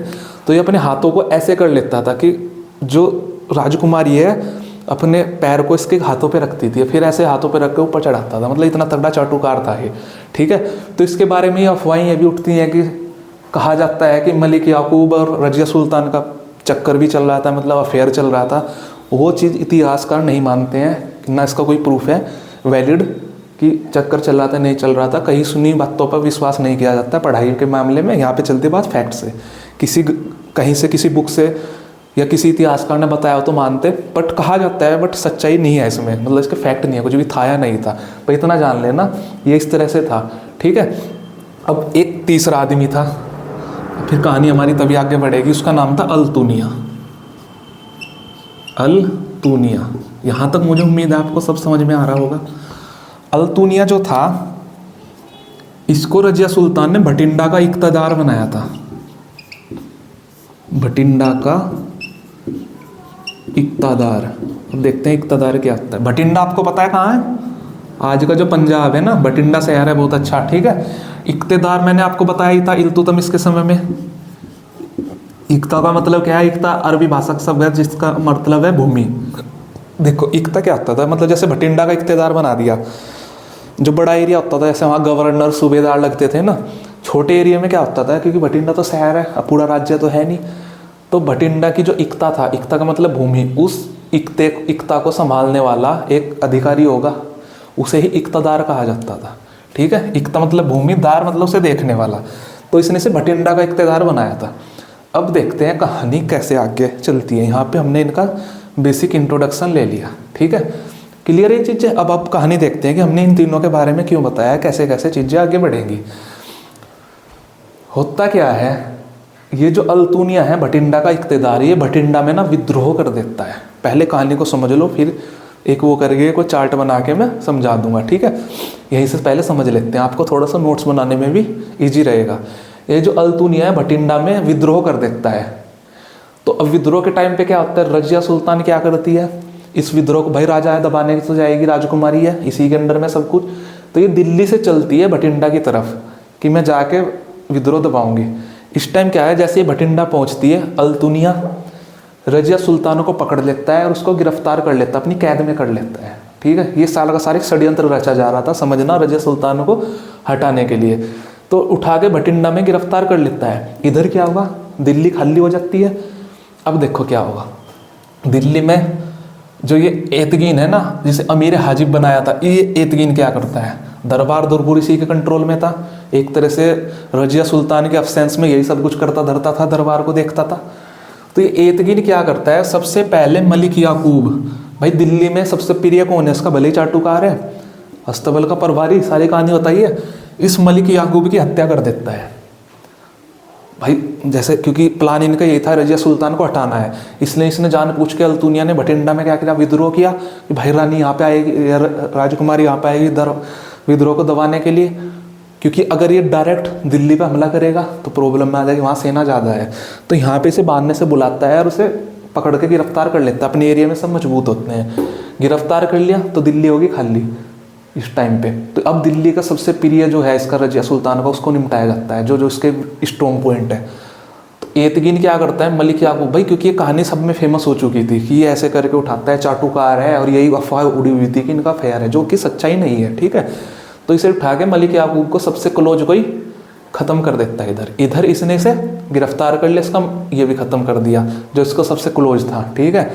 तो ये अपने हाथों को ऐसे कर लेता था कि जो राजकुमारी है अपने पैर को इसके हाथों पे रखती थी, फिर ऐसे हाथों पे रख के ऊपर चढ़ाता था, मतलब इतना तगड़ा चाटुकार था ये, ठीक है। तो इसके बारे में ये अफवाहें ये भी उठती हैं कि कहा जाता है कि मलिक याकूब और रजिया सुल्तान का चक्कर भी चल रहा था, मतलब अफेयर चल रहा था। वो चीज़ इतिहासकार नहीं मानते हैं, ना इसका कोई प्रूफ है वैलिड कि चक्कर चल रहा था नहीं चल रहा था। कहीं सुनी बातों पर विश्वास नहीं किया जाता पढ़ाई के मामले में। यहाँ पे चलती बात फैक्ट से, किसी कहीं से किसी बुक से या किसी इतिहासकार ने बताया हो तो मानते, बट कहा जाता है, बट सच्चाई नहीं है इसमें, मतलब इसके फैक्ट नहीं है, कुछ भी था या नहीं था, पर इतना जान लेना ये इस तरह से था, ठीक है। अब एक तीसरा आदमी था, फिर कहानी हमारी तभी आगे बढ़ेगी। उसका नाम था अल्तुनिया। अल्तुनिया, यहाँ तक मुझे उम्मीद है आपको सब समझ में आ रहा होगा। अल्तुनिया जो था, इसको रजिया सुल्तान ने भटिंडा का इक्तदार बनाया था। भटिंडा का इक्तदार, अब देखते हैं इक्तदार क्या होता है। भटिंडा आपको पता है कहाँ है? आज का जो पंजाब है ना, भटिंडा शहर है बहुत अच्छा, ठीक है। इक्तदार मैंने आपको बताया ही था इल्तुतमिश के समय में। इक्ता का मतलब क्या है? इक्ता अरबी भाषा का शब्द है जिसका मतलब है भूमि। देखो इक्ता क्या होता था, मतलब जैसे भटिंडा का इक्तदार बना दिया, जो बड़ा एरिया होता था जैसे वहाँ गवर्नर सूबेदार लगते थे ना, छोटे एरिया में क्या होता था, क्योंकि भटिंडा तो शहर है, अब पूरा राज्य तो है नहीं, तो भटिंडा की जो इक्ता था, इक्ता का मतलब भूमि, उस इक्ता को संभालने वाला एक अधिकारी होगा, उसे ही इक्तदार कहा जाता था, ठीक है। इक्ता मतलब भूमि, दार मतलब उसे देखने वाला, तो इसने से भटिंडा का इक्तदार बनाया था। अब देखते हैं कहानी कैसे आगे चलती है। यहाँ पे हमने इनका बेसिक इंट्रोडक्शन ले लिया, ठीक है, क्लियर ये चीज़ें। अब आप कहानी देखते हैं कि हमने इन तीनों के बारे में क्यों बताया, कैसे कैसे चीज़ें आगे बढ़ेंगी। होता क्या है, ये जो अल्तुनिया है भटिंडा का इक्तदार, ये भटिंडा में ना विद्रोह कर देता है। पहले कहानी को समझ लो, फिर एक वो करके कोई चार्ट बना के मैं समझा दूंगा, ठीक है। यहीं से पहले समझ लेते हैं, आपको थोड़ा सा नोट्स बनाने में भी ईजी रहेगा। ये जो अल्तुनिया है भटिंडा में विद्रोह कर देता है, तो अब विद्रोह के टाइम पे क्या होता है, रजिया सुल्तान क्या करती है, इस विद्रोह को, भाई राजा है दबाने तो जाएगी, राजकुमारी है, इसी के अंडर में सब कुछ, तो ये दिल्ली से चलती है भटिंडा की तरफ कि मैं जाके विद्रोह दबाऊंगी। इस टाइम क्या है, जैसे ये भटिंडा पहुंचती है, अल्तुनिया रजिया सुल्तान को पकड़ लेता है और उसको गिरफ्तार कर लेता है, अपनी कैद में कर लेता है, ठीक है। ये साल का सारा षड्यंत्र रचा जा रहा था, समझना, रजिया सुल्तान को हटाने के लिए। तो उठा के भटिंडा में गिरफ्तार कर लेता है। इधर क्या हुआ, दिल्ली खाली हो जाती है। अब देखो क्या होगा, दिल्ली में जो ये एतगीन है ना, जिसे अमीर हाजिब बनाया था, ये एतगीन क्या करता है, दरबार दुर्बुर इसी के कंट्रोल में था। एक तरह से रजिया सुल्तान के अब्सेंस में यही सब कुछ करता धरता था, दरबार को देखता था। तो ये एतगीन क्या करता है, सबसे पहले मलिक याकूब, भाई दिल्ली में सबसे प्रिय कौन है, इसका भले ही चाटुकार है, अस्तबल का प्रभारी, सारी कहानी बताइए, इस मलिक याकूब की हत्या कर देता है। भाई जैसे, क्योंकि प्लान इनका यही था रजिया सुल्तान को हटाना है, इसलिए इसने जान पूछ के अल्तुनिया ने भटिंडा में क्या किया, विद्रोह किया कि भाई रानी यहाँ पे आएगी, राजकुमारी यहाँ पे आएगी विद्रोह को दबाने के लिए, क्योंकि अगर ये डायरेक्ट दिल्ली पे हमला करेगा तो प्रॉब्लम में आ जाएगी, वहाँ सेना ज़्यादा है। तो यहाँ पे इसे बांधने से बुलाता है और उसे पकड़ के गिरफ्तार कर लेता है। अपने एरिया में सब मजबूत होते हैं, गिरफ्तार कर लिया तो दिल्ली होगी खाली इस टाइम पे। तो अब दिल्ली का सबसे प्रिय जो है इसका रजिया सुल्तान का, उसको निपटाया जाता है, जो जो इसके स्ट्रॉन्ग पॉइंट है। तो एतगीन क्या करता है, मलिक याकूब, भाई क्योंकि ये कहानी सब में फेमस हो चुकी थी कि ये ऐसे करके उठाता है, चाटुकार है, और यही अफवाह उड़ी हुई थी कि इनका फेयर है, जो कि सच्चाई नहीं है, ठीक है। तो इसे उठा के मलिक याकूब को सबसे क्लोज कोई खत्म कर देता है। इधर इसने इसे गिरफ्तार कर लिया, इसका ये भी खत्म कर दिया, जो इसको सबसे क्लोज था, ठीक है,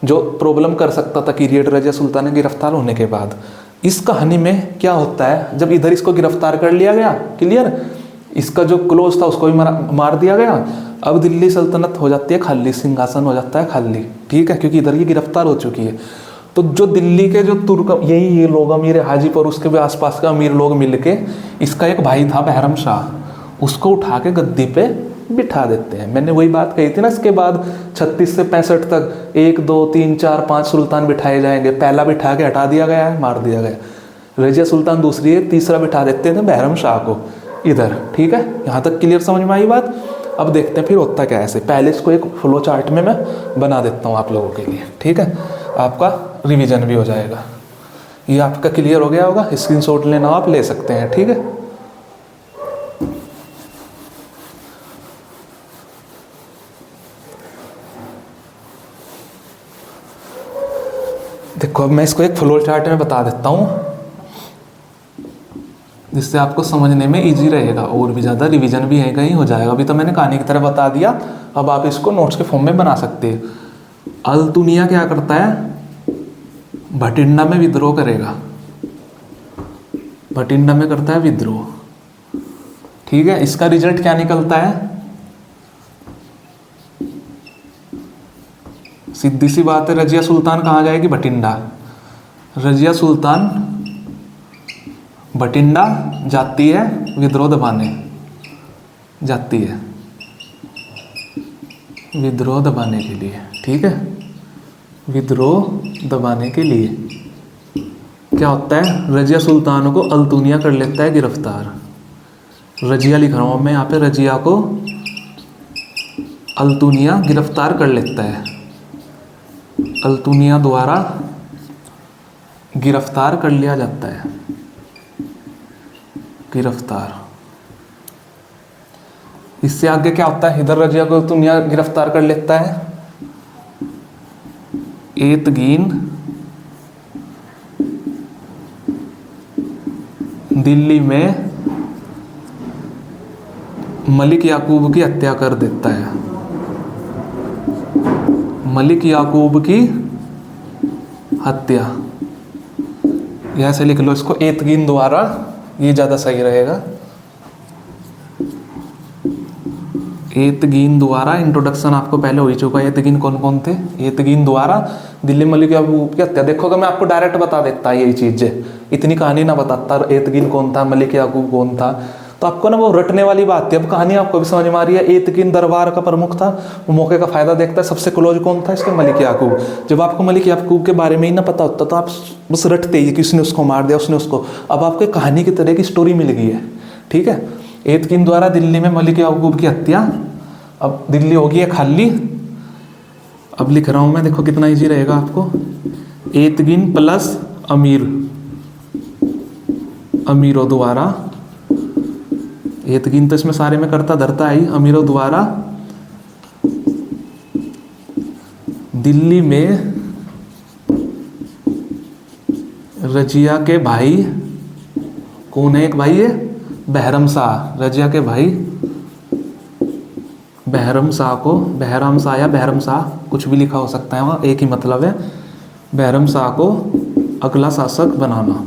जो प्रॉब्लम कर सकता था पीरियड रजिया सुल्तान ने गिरफ्तार होने के बाद। इस कहानी में क्या होता है, जब इधर इसको गिरफ्तार कर लिया गया, क्लियर, इसका जो क्लोज था उसको भी मार दिया गया, अब दिल्ली सल्तनत हो जाती है खाली, सिंहासन हो जाता है खाली, ठीक है, क्योंकि इधर ये गिरफ्तार हो चुकी है। तो जो दिल्ली के जो तुर्क, यही ये लोग अमीर हाजिब और उसके भी आसपास के अमीर लोग मिलके, इसका एक भाई था बहरम शाह, उसको उठा के गद्दी पे बिठा देते हैं। मैंने वही बात कही थी ना, इसके बाद 36 से 65 तक 1 2 3 4 5 सुल्तान बिठाए जाएंगे, पहला बिठा के हटा दिया गया है, मार दिया गया। रजिया सुल्तान दूसरी है, तीसरा बिठा देते थे बहरम शाह को इधर। ठीक है, यहाँ तक क्लियर समझ में आई बात। अब देखते हैं फिर होता क्या है ऐसे। पहले इसको एक फ्लो चार्ट में मैं बना देता हूँ आप लोगों के लिए। ठीक है, आपका रिवीजन भी हो जाएगा। ये आपका क्लियर हो गया होगा, स्क्रीनशॉट लेना आप ले सकते हैं। ठीक है, देखो अब मैं इसको एक फ्लो चार्ट में बता देता हूँ, जिससे आपको समझने में इजी रहेगा और भी ज़्यादा रिवीजन भी है कहीं हो जाएगा। अभी तो मैंने कहानी की तरह बता दिया, अब आप इसको नोट्स के फॉर्म में बना सकते हैं। अल्तुनिया क्या करता है, भटिंडा में विद्रोह करेगा, भटिंडा में करता है विद्रोह। ठीक है, इसका रिजल्ट क्या निकलता है, सीधी सी बात है, रजिया सुल्तान कहाँ जाएगी, भटिंडा। रजिया सुल्तान भटिंडा जाती है विद्रोह दबाने, जाती है विद्रोह दबाने के लिए। ठीक है, विद्रोह दबाने के लिए क्या होता है, रजिया सुल्तान को अल्तुनिया कर लेता है गिरफ्तार। रजिया लिख रहा हूँ मैं यहाँ पे, रजिया को अल्तुनिया गिरफ्तार कर लेता है, अल्तुनिया द्वारा गिरफ्तार कर लिया जाता है, गिरफ्तार। इससे आगे क्या होता है, इधर रजिया को अल्तुनिया गिरफ्तार कर लेता है, एतगीन दिल्ली में मलिक याकूब की हत्या कर देता है, मलिक याकूब की हत्या। यहां से लिख लो इसको एतगीन द्वारा, ये ज़्यादा सही रहेगा। एतगीन द्वारा, इंट्रोडक्शन आपको पहले हो ही चुका है। एतगीन कौन कौन थे, एतगीन द्वारा दिल्ली मलिक याकूब की हत्या। देखो अगर मैं आपको डायरेक्ट बता देता यही चीज़, इतनी कहानी ना बताता एतगीन कौन था, मलिक याकूब कौन था, तो आपको ना वो रटने वाली बात थी। अब कहानी आपको भी समझ में आ रही है। एतगीन दरबार का प्रमुख था, वो मौके का फायदा देखता है। सबसे क्लोज कौन था इसके, मलिक याकूब। जब आपको मलिक याकूब के बारे में ही ना पता होता तो आप बस रटते ही कि उसने उसको मार दिया, उसने उसको। अब आपको एक कहानी की तरह की स्टोरी मिल गई है। ठीक है, एतगीन द्वारा दिल्ली में मलिक याकूब की हत्या। अब दिल्ली होगी है खाली, अब लिख रहा हूँ मैं, देखो कितना ईजी रहेगा आपको। एतगीन प्लस अमीर, अमीरों द्वारा, एतगीन तो इसमें सारे में करता धरता ही, अमीरों द्वारा दिल्ली में रजिया के भाई, कौन है एक भाई है, बहरम शाह। रजिया के भाई बहरम शाह को, बहरम शाह या बहरम शाह कुछ भी लिखा हो सकता है, वहाँ एक ही मतलब है। बहरम शाह को अगला शासक बनाना,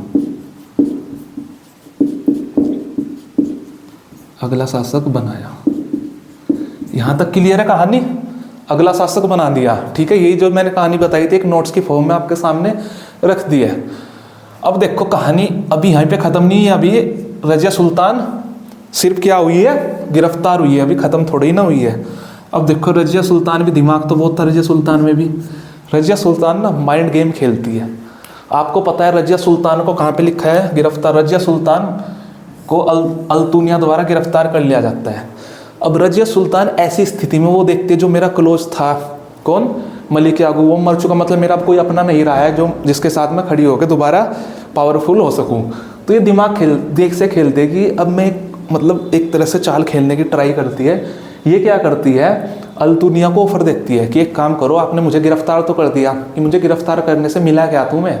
अगला शासक बनाया। यहाँ तक क्लियर है कहानी, अगला शासक बना दिया। ठीक है, यही जो मैंने कहानी बताई थी एक नोट्स की फॉर्म में आपके सामने रख दी है। अब देखो कहानी अभी यहाँ पे ख़त्म नहीं है। अभी रजिया सुल्तान सिर्फ क्या हुई है, गिरफ्तार हुई है, अभी ख़त्म थोड़ी ही ना हुई है। अब देखो रजिया सुल्तान भी, दिमाग तो बहुत था रजिया सुल्तान में भी। रजिया सुल्तान ना माइंड गेम खेलती है। आपको पता है रजिया सुल्तान को कहाँ पे लिखा है गिरफ्तार, रजिया सुल्तान को अल्तुनिया द्वारा गिरफ्तार कर लिया जाता है। अब रजिया सुल्तान ऐसी स्थिति में वो देखते जो मेरा क्लोज था, कौन, मलिक याकूब, वो मर चुका, मतलब मेरा अब कोई अपना नहीं रहा है जो जिसके साथ मैं खड़ी होकर दोबारा पावरफुल हो सकूं। तो ये दिमाग देख से खेलते कि अब मैं मतलब एक तरह से चाल खेलने की ट्राई करती है। ये क्या करती है, अल्तुनिया को ऑफर देती है कि एक काम करो, आपने मुझे गिरफ्तार तो कर दिया, कि मुझे गिरफ्तार करने से मिला क्या तुम्हें,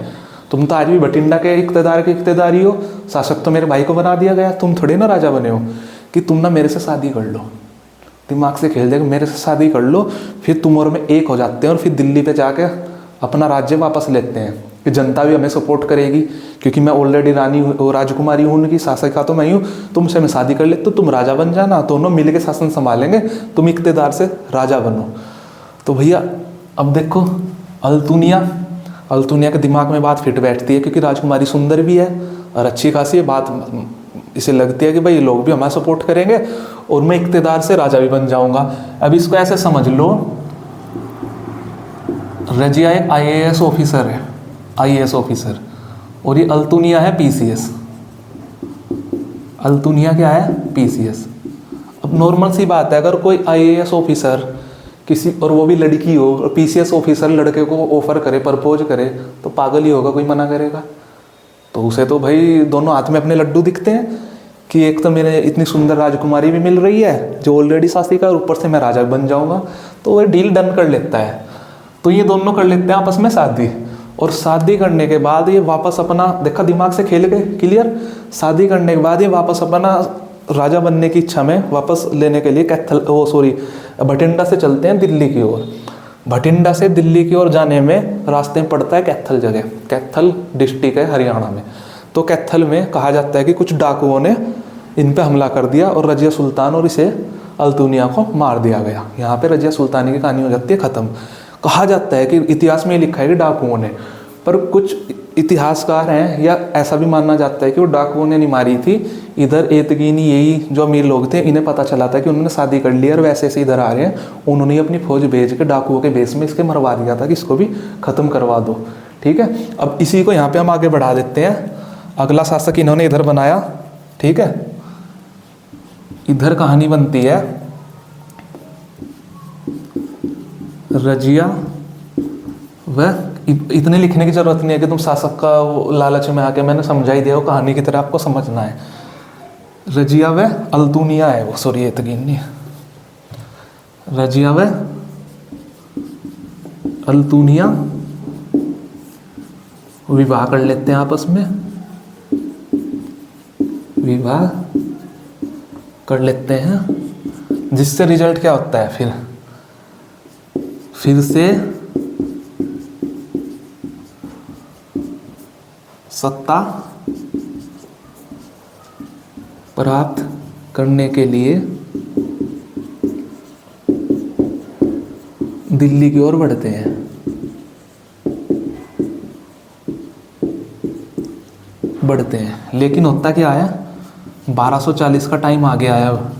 तुम तो आज भी भटिंडा के इख्तेदारी हो, शासक तो मेरे भाई को बना दिया गया, तुम थोड़े ना राजा बने हो, कि तुम ना मेरे से शादी कर लो। दिमाग से खेल देगा, मेरे से शादी कर लो, फिर तुम और मैं एक हो जाते हैं और फिर दिल्ली पे जाके अपना राज्य वापस लेते हैं, कि जनता भी हमें सपोर्ट करेगी, क्योंकि मैं ऑलरेडी रानी हूँ, राजकुमारी हूँ उनकी, शासका तो मैं ही हूँ, तुमसे मैं शादी कर ले तो तुम राजा बन जाना, दोनों मिल के शासन संभालेंगे, तुम इख्तेदार से राजा बनो। तो भैया अब देखो अल्तुनिया के दिमाग में बात फिट बैठती है, क्योंकि राजकुमारी सुंदर भी है और अच्छी खासी है, बात इसे लगती है कि भाई लोग भी हमारा सपोर्ट करेंगे और मैं इख्तेदार से राजा भी बन जाऊंगा। अब इसको ऐसे समझ लो, रजिया एक आईएएस ऑफिसर है, आईएएस ऑफिसर, और ये अल्तुनिया है पीसीएस। अल्तुनिया क्या है? पीसीएस। अब नॉर्मल सी बात है, अगर कोई आईएएस ऑफिसर किसी, और वो भी लड़की हो, और पीसीएस ऑफिसर लड़के को ऑफर करे, प्रपोज करे, तो पागल ही होगा, कोई मना करेगा? तो उसे तो भाई दोनों हाथ में अपने लड्डू दिखते हैं कि एक तो मेरे इतनी सुंदर राजकुमारी भी मिल रही है जो ऑलरेडी सासी का, और ऊपर से मैं राजा बन जाऊंगा, तो वह डील डन कर लेता है। तो ये दोनों कर लेते हैं आपस में शादी, और शादी करने के बाद ये वापस अपना, देखा दिमाग से खेल गए, क्लियर। शादी करने के बाद ये वापस अपना राजा बनने की इच्छा में वापस लेने के लिए भटिंडा से चलते हैं दिल्ली की ओर। भटिंडा से दिल्ली की ओर जाने में रास्ते में पड़ता है कैथल जगह। कैथल डिस्ट्रिक्ट है हरियाणा में। तो कैथल में कहा जाता है कि कुछ डाकुओं ने इन पे हमला कर दिया और रजिया सुल्तान और इसे अल्तुनिया को मार दिया गया। यहाँ पे रजिया सुल्तानी की कहानी हो जाती है ख़त्म। कहा जाता है कि इतिहास में लिखा है कि डाकुओं ने, पर कुछ इतिहासकार हैं या ऐसा भी मानना जाता है कि वो डाकुओं ने नहीं मारी थी। इधर एतकीनी यही जो अमीर लोग थे, इन्हें पता चला था कि उन्होंने शादी कर लिया और वैसे से इधर आ रहे हैं, उन्होंने अपनी फौज भेज के डाकुओं के बेस में इसके मरवा दिया था कि इसको भी ख़त्म करवा दो। ठीक है, अब इसी को यहाँ पे हम आगे बढ़ा देते हैं। अगला शासक इन्होंने इधर बनाया। ठीक है, इधर कहानी बनती है रजिया व इतने लिखने की जरूरत नहीं है कि तुम शासक का लालच में आके मैंने समझा ही दिया, वो कहानी की तरह आपको समझना है। रजिया व अल्तुनिया है वो, सॉरी यकीन नहीं है, रजिया व अल्तुनिया विवाह कर लेते हैं आपस में, विवाह कर लेते हैं, जिससे रिजल्ट क्या होता है? फिर से सत्ता प्राप्त करने के लिए दिल्ली की ओर बढ़ते हैं। लेकिन होता क्या है, 1240 का टाइम आ गया है अब।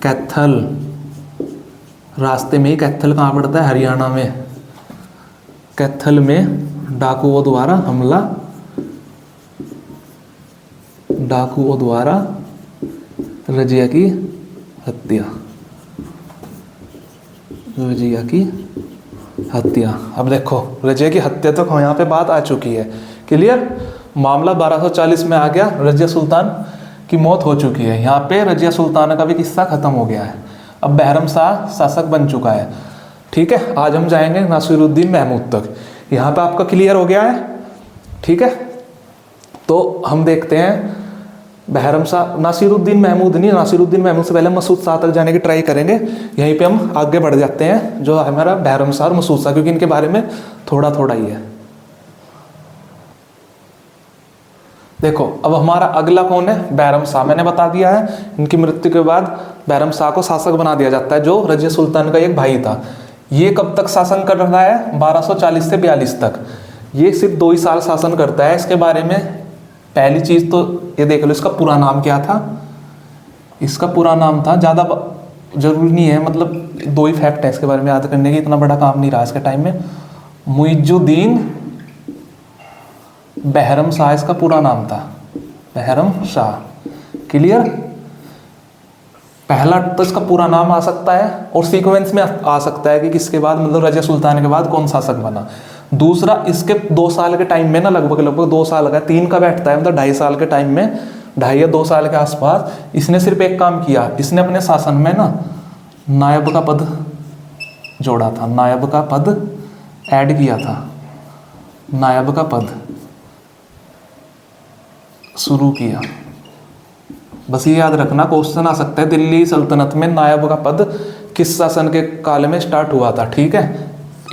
कैथल, रास्ते में ही कैथल कहाँ पड़ता है? हरियाणा में। कैथल में डाकुओं द्वारा हमला, डाकुओं द्वारा रजिया की हत्या, रजिया की हत्या। अब देखो रजिया की हत्या तो यहाँ पे बात आ चुकी है, क्लियर। मामला 1240 में आ गया, रजिया सुल्तान की मौत हो चुकी है। यहाँ पे रजिया सुल्तान का भी किस्सा खत्म हो गया है। अब बहरम शाह शासक बन चुका है। ठीक है, आज हम जाएंगे नासिरुद्दीन महमूद तक। यहाँ पे आपका क्लियर हो गया है। ठीक है, तो हम देखते हैं बहरम शाह, नासिरुद्दीन महमूद नहीं, नासिरुद्दीन महमूद से पहले मसूद शाह तक जाने की ट्राई करेंगे। यहीं पे हम आगे बढ़ जाते हैं, जो हमारा बहरम शाह और मसूद शाह, क्योंकि इनके बारे में थोड़ा थोड़ा ही है। देखो अब हमारा अगला कौन है? बहरम शाह। मैंने बता दिया है, इनकी मृत्यु के बाद बहरम शाह को शासक बना दिया जाता है, जो रजिया सुल्तान का एक भाई था। ये कब तक शासन कर रहा है? 1240 से 42 तक। ये सिर्फ 2 ही साल शासन करता है। इसके बारे में पहली चीज़ तो ये देख लो, इसका पूरा नाम क्या था? इसका पूरा नाम था, ज़्यादा जरूरी नहीं है, मतलब 2 ही फैक्ट है इसके बारे में याद करने की, इतना बड़ा काम नहीं रहा इसके टाइम में। मुइजुद्दीन बहरम शाह इसका पूरा नाम था, बहरम शाह, क्लियर। पहला तो इसका पूरा नाम आ सकता है और सीक्वेंस में आ सकता है कि किसके बाद, मतलब रजिया सुल्तान के बाद कौन शासक बना। दूसरा, इसके 2 साल के टाइम में ना, लगभग 2 साल का, 3 का बैठता है, मतलब 2.5 साल के टाइम में, 2.5 या 2 साल के आसपास इसने सिर्फ एक काम किया। इसने अपने शासन में ना नायब का पद जोड़ा था, नायब का पद ऐड किया था, नायब का पद शुरू किया। बस ये याद रखना, क्वेश्चन आ सकता है दिल्ली सल्तनत में नायब का पद किस शासन के काल में स्टार्ट हुआ था। ठीक है,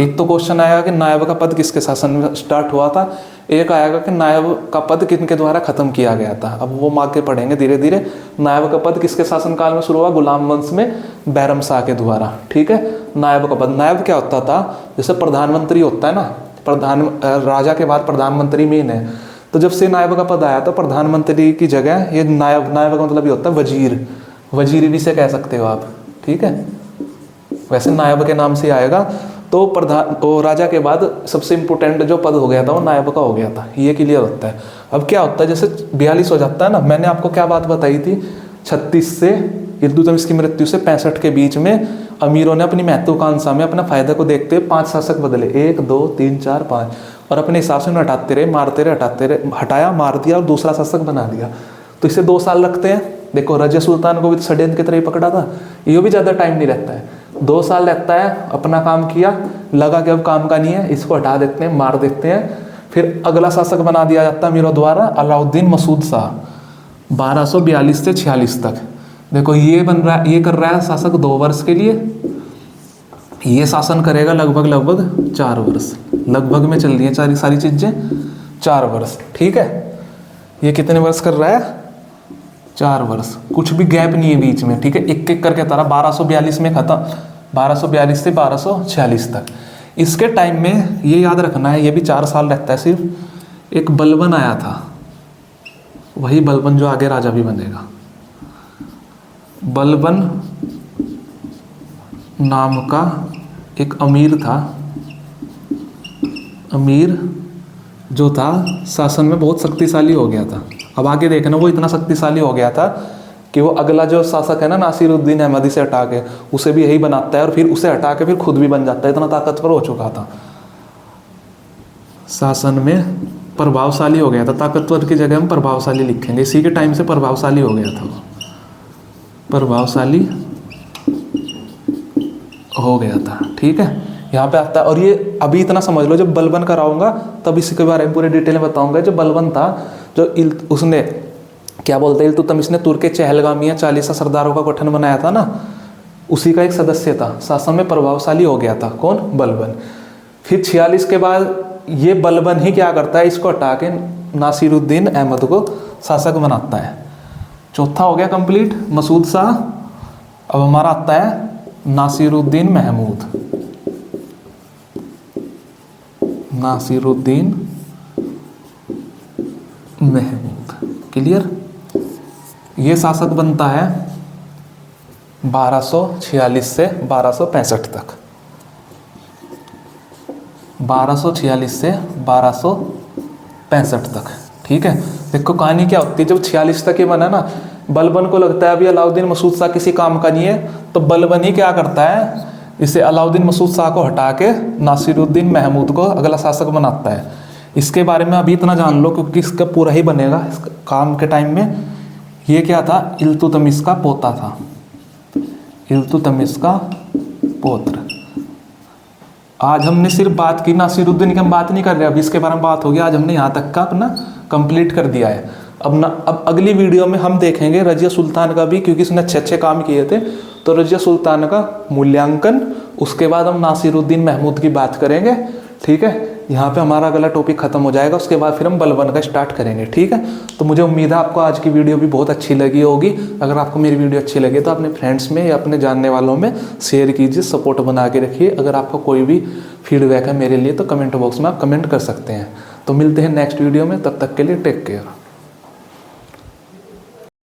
एक तो क्वेश्चन आएगा कि नायब का पद किसके शासन में स्टार्ट हुआ था, एक आएगा कि नायब का पद किनके द्वारा खत्म किया गया था। अब वो आगे पढ़ेंगे धीरे धीरे। नायब का पद किसके शासन काल में शुरू हुआ? गुलाम वंश में बहरम शाह के द्वारा। ठीक है, नायब का पद, नायब क्या होता था? जैसे प्रधानमंत्री होता है ना, राजा के बाद प्रधानमंत्री मेन है, तो जब से नायब का पद आया तो प्रधानमंत्री की जगह ये नायब का मतलब ये होता है वजीर, वजीर भी से कह सकते हो आप। ठीक है, वैसे नायब के नाम से आएगा। तो प्रधान और राजा के बाद सबसे इम्पोर्टेंट जो पद हो गया था वो नायब का हो गया था, ये क्लियर होता है। अब क्या होता है, जैसे 42 हो जाता है ना, मैंने आपको क्या बात बताई थी, 36 से इल्तुतमिश की मृत्यु से 65 के बीच में अमीरों ने अपनी महत्वाकांक्षा में अपना फायदा को देखते हुए 5 शासक बदले, 1 2 3 4 5, और अपने हिसाब से उन्हें हटाते रहे, मारते रहे, हटाते रहे, हटाया, मार दिया और दूसरा शासक बना दिया। तो इसे 2 साल लगते हैं। देखो रजिया सुल्तान को भी तो षड्यंत्र की तरह ही पकड़ा था, ये भी ज़्यादा टाइम नहीं लगता है, 2 साल लगता है। अपना काम किया, लगा कि अब काम का नहीं है, इसको हटा देते हैं, मार देते हैं। फिर अगला शासक बना दिया जाता है अमीरों द्वारा, अलाउद्दीन मसूद शाह, 1242 से 46 तक। देखो ये बन रहा है, ये कर रहा है शासक 2 वर्ष के लिए, ये शासन करेगा लगभग 4 वर्ष, लगभग में चल रही है सारी चीजें, 4 वर्ष, ठीक है। ये कितने वर्ष कर रहा है, 4 वर्ष, कुछ भी गैप नहीं है बीच में, ठीक है। एक एक करके तारा 1242 में खत्म, 1242 से 1246 तक। इसके टाइम में ये याद रखना है, ये भी 4 साल लगता है सिर्फ। एक बलबन आया था, वही बलबन जो आगे राजा भी बनेगा। बलबन नाम का एक अमीर था, अमीर जो था शासन में बहुत शक्तिशाली हो गया था। अब आगे देखना, वो इतना शक्तिशाली हो गया था कि वो अगला जो शासक है ना नासिरुद्दीन अहमदी से हटा के उसे भी यही बनाता है, और फिर उसे हटा के फिर खुद भी बन जाता है, इतना ताकतवर हो चुका था, शासन में प्रभावशाली हो गया था। ताकतवर की जगह हम प्रभावशाली लिखेंगे, इसी के टाइम से प्रभावशाली हो गया था वो, प्रभावशाली हो गया था, ठीक है। यहाँ पे आता है, और ये अभी इतना समझ लो, जब बलबन कराऊंगा तब इसके बारे में पूरे डिटेल में बताऊंगा। जो बलबन था, जो उसने क्या बोलते हैं, इल्तुतमिश ने तुर्क के चहलगामी 40 सरदारों का गठन बनाया था ना, उसी का एक सदस्य था, शासन में प्रभावशाली हो गया था। कौन, बलबन। फिर 46 के बाद ये बलबन ही क्या करता है, इसको हटा के नासिरुद्दीन अहमद को शासक बनाता है। चौथा हो गया कंप्लीट, मसूद शाह। अब हमारा आता है नासिरुद्दीन महमूद, नासिरुद्दीन महमूद, क्लियर। ये शासक बनता है 1246 से 1265 तक, 1246 से 1265 तक, ठीक है। देखो कहानी क्या होती है, जब 46 तक ये बना ना, बलबन को लगता है अभी अलाउद्दीन मसूद शाह किसी काम का नहीं है, तो बलबन ही क्या करता है, इसे अलाउद्दीन मसूद शाह को हटा के नासिरुद्दीन महमूद को अगला शासक बनाता है। इसके बारे में अभी इतना जान लो क्योंकि इसका पूरा ही बनेगा इसका काम के टाइम में। ये क्या था, इल्तुतमिश का पोता था, इल्तुतमिश का पौत्र। आज हमने सिर्फ बात की नासिरुद्दीन की, हम बात नहीं कर रहे, अभी इसके बारे में बात होगी। आज हमने यहाँ तक का अपना कंप्लीट कर दिया है। अब अगली वीडियो में हम देखेंगे रजिया सुल्तान का भी, क्योंकि उसने अच्छे काम किए थे, तो रजिया सुल्तान का मूल्यांकन, उसके बाद हम नासिरुद्दीन महमूद की बात करेंगे, ठीक है। यहाँ पे हमारा अगला टॉपिक खत्म हो जाएगा, उसके बाद फिर हम बलबन का स्टार्ट करेंगे, ठीक है। तो मुझे उम्मीद है आपको आज की वीडियो भी बहुत अच्छी लगी होगी। अगर आपको मेरी वीडियो अच्छी लगे तो अपने फ्रेंड्स में या अपने जानने वालों में शेयर कीजिए, सपोर्ट बना के रखिए। अगर आपको कोई भी फीडबैक है मेरे लिए तो कमेंट बॉक्स में आप कमेंट कर सकते हैं। तो मिलते हैं नेक्स्ट वीडियो में, तब तक के लिए टेक केयर।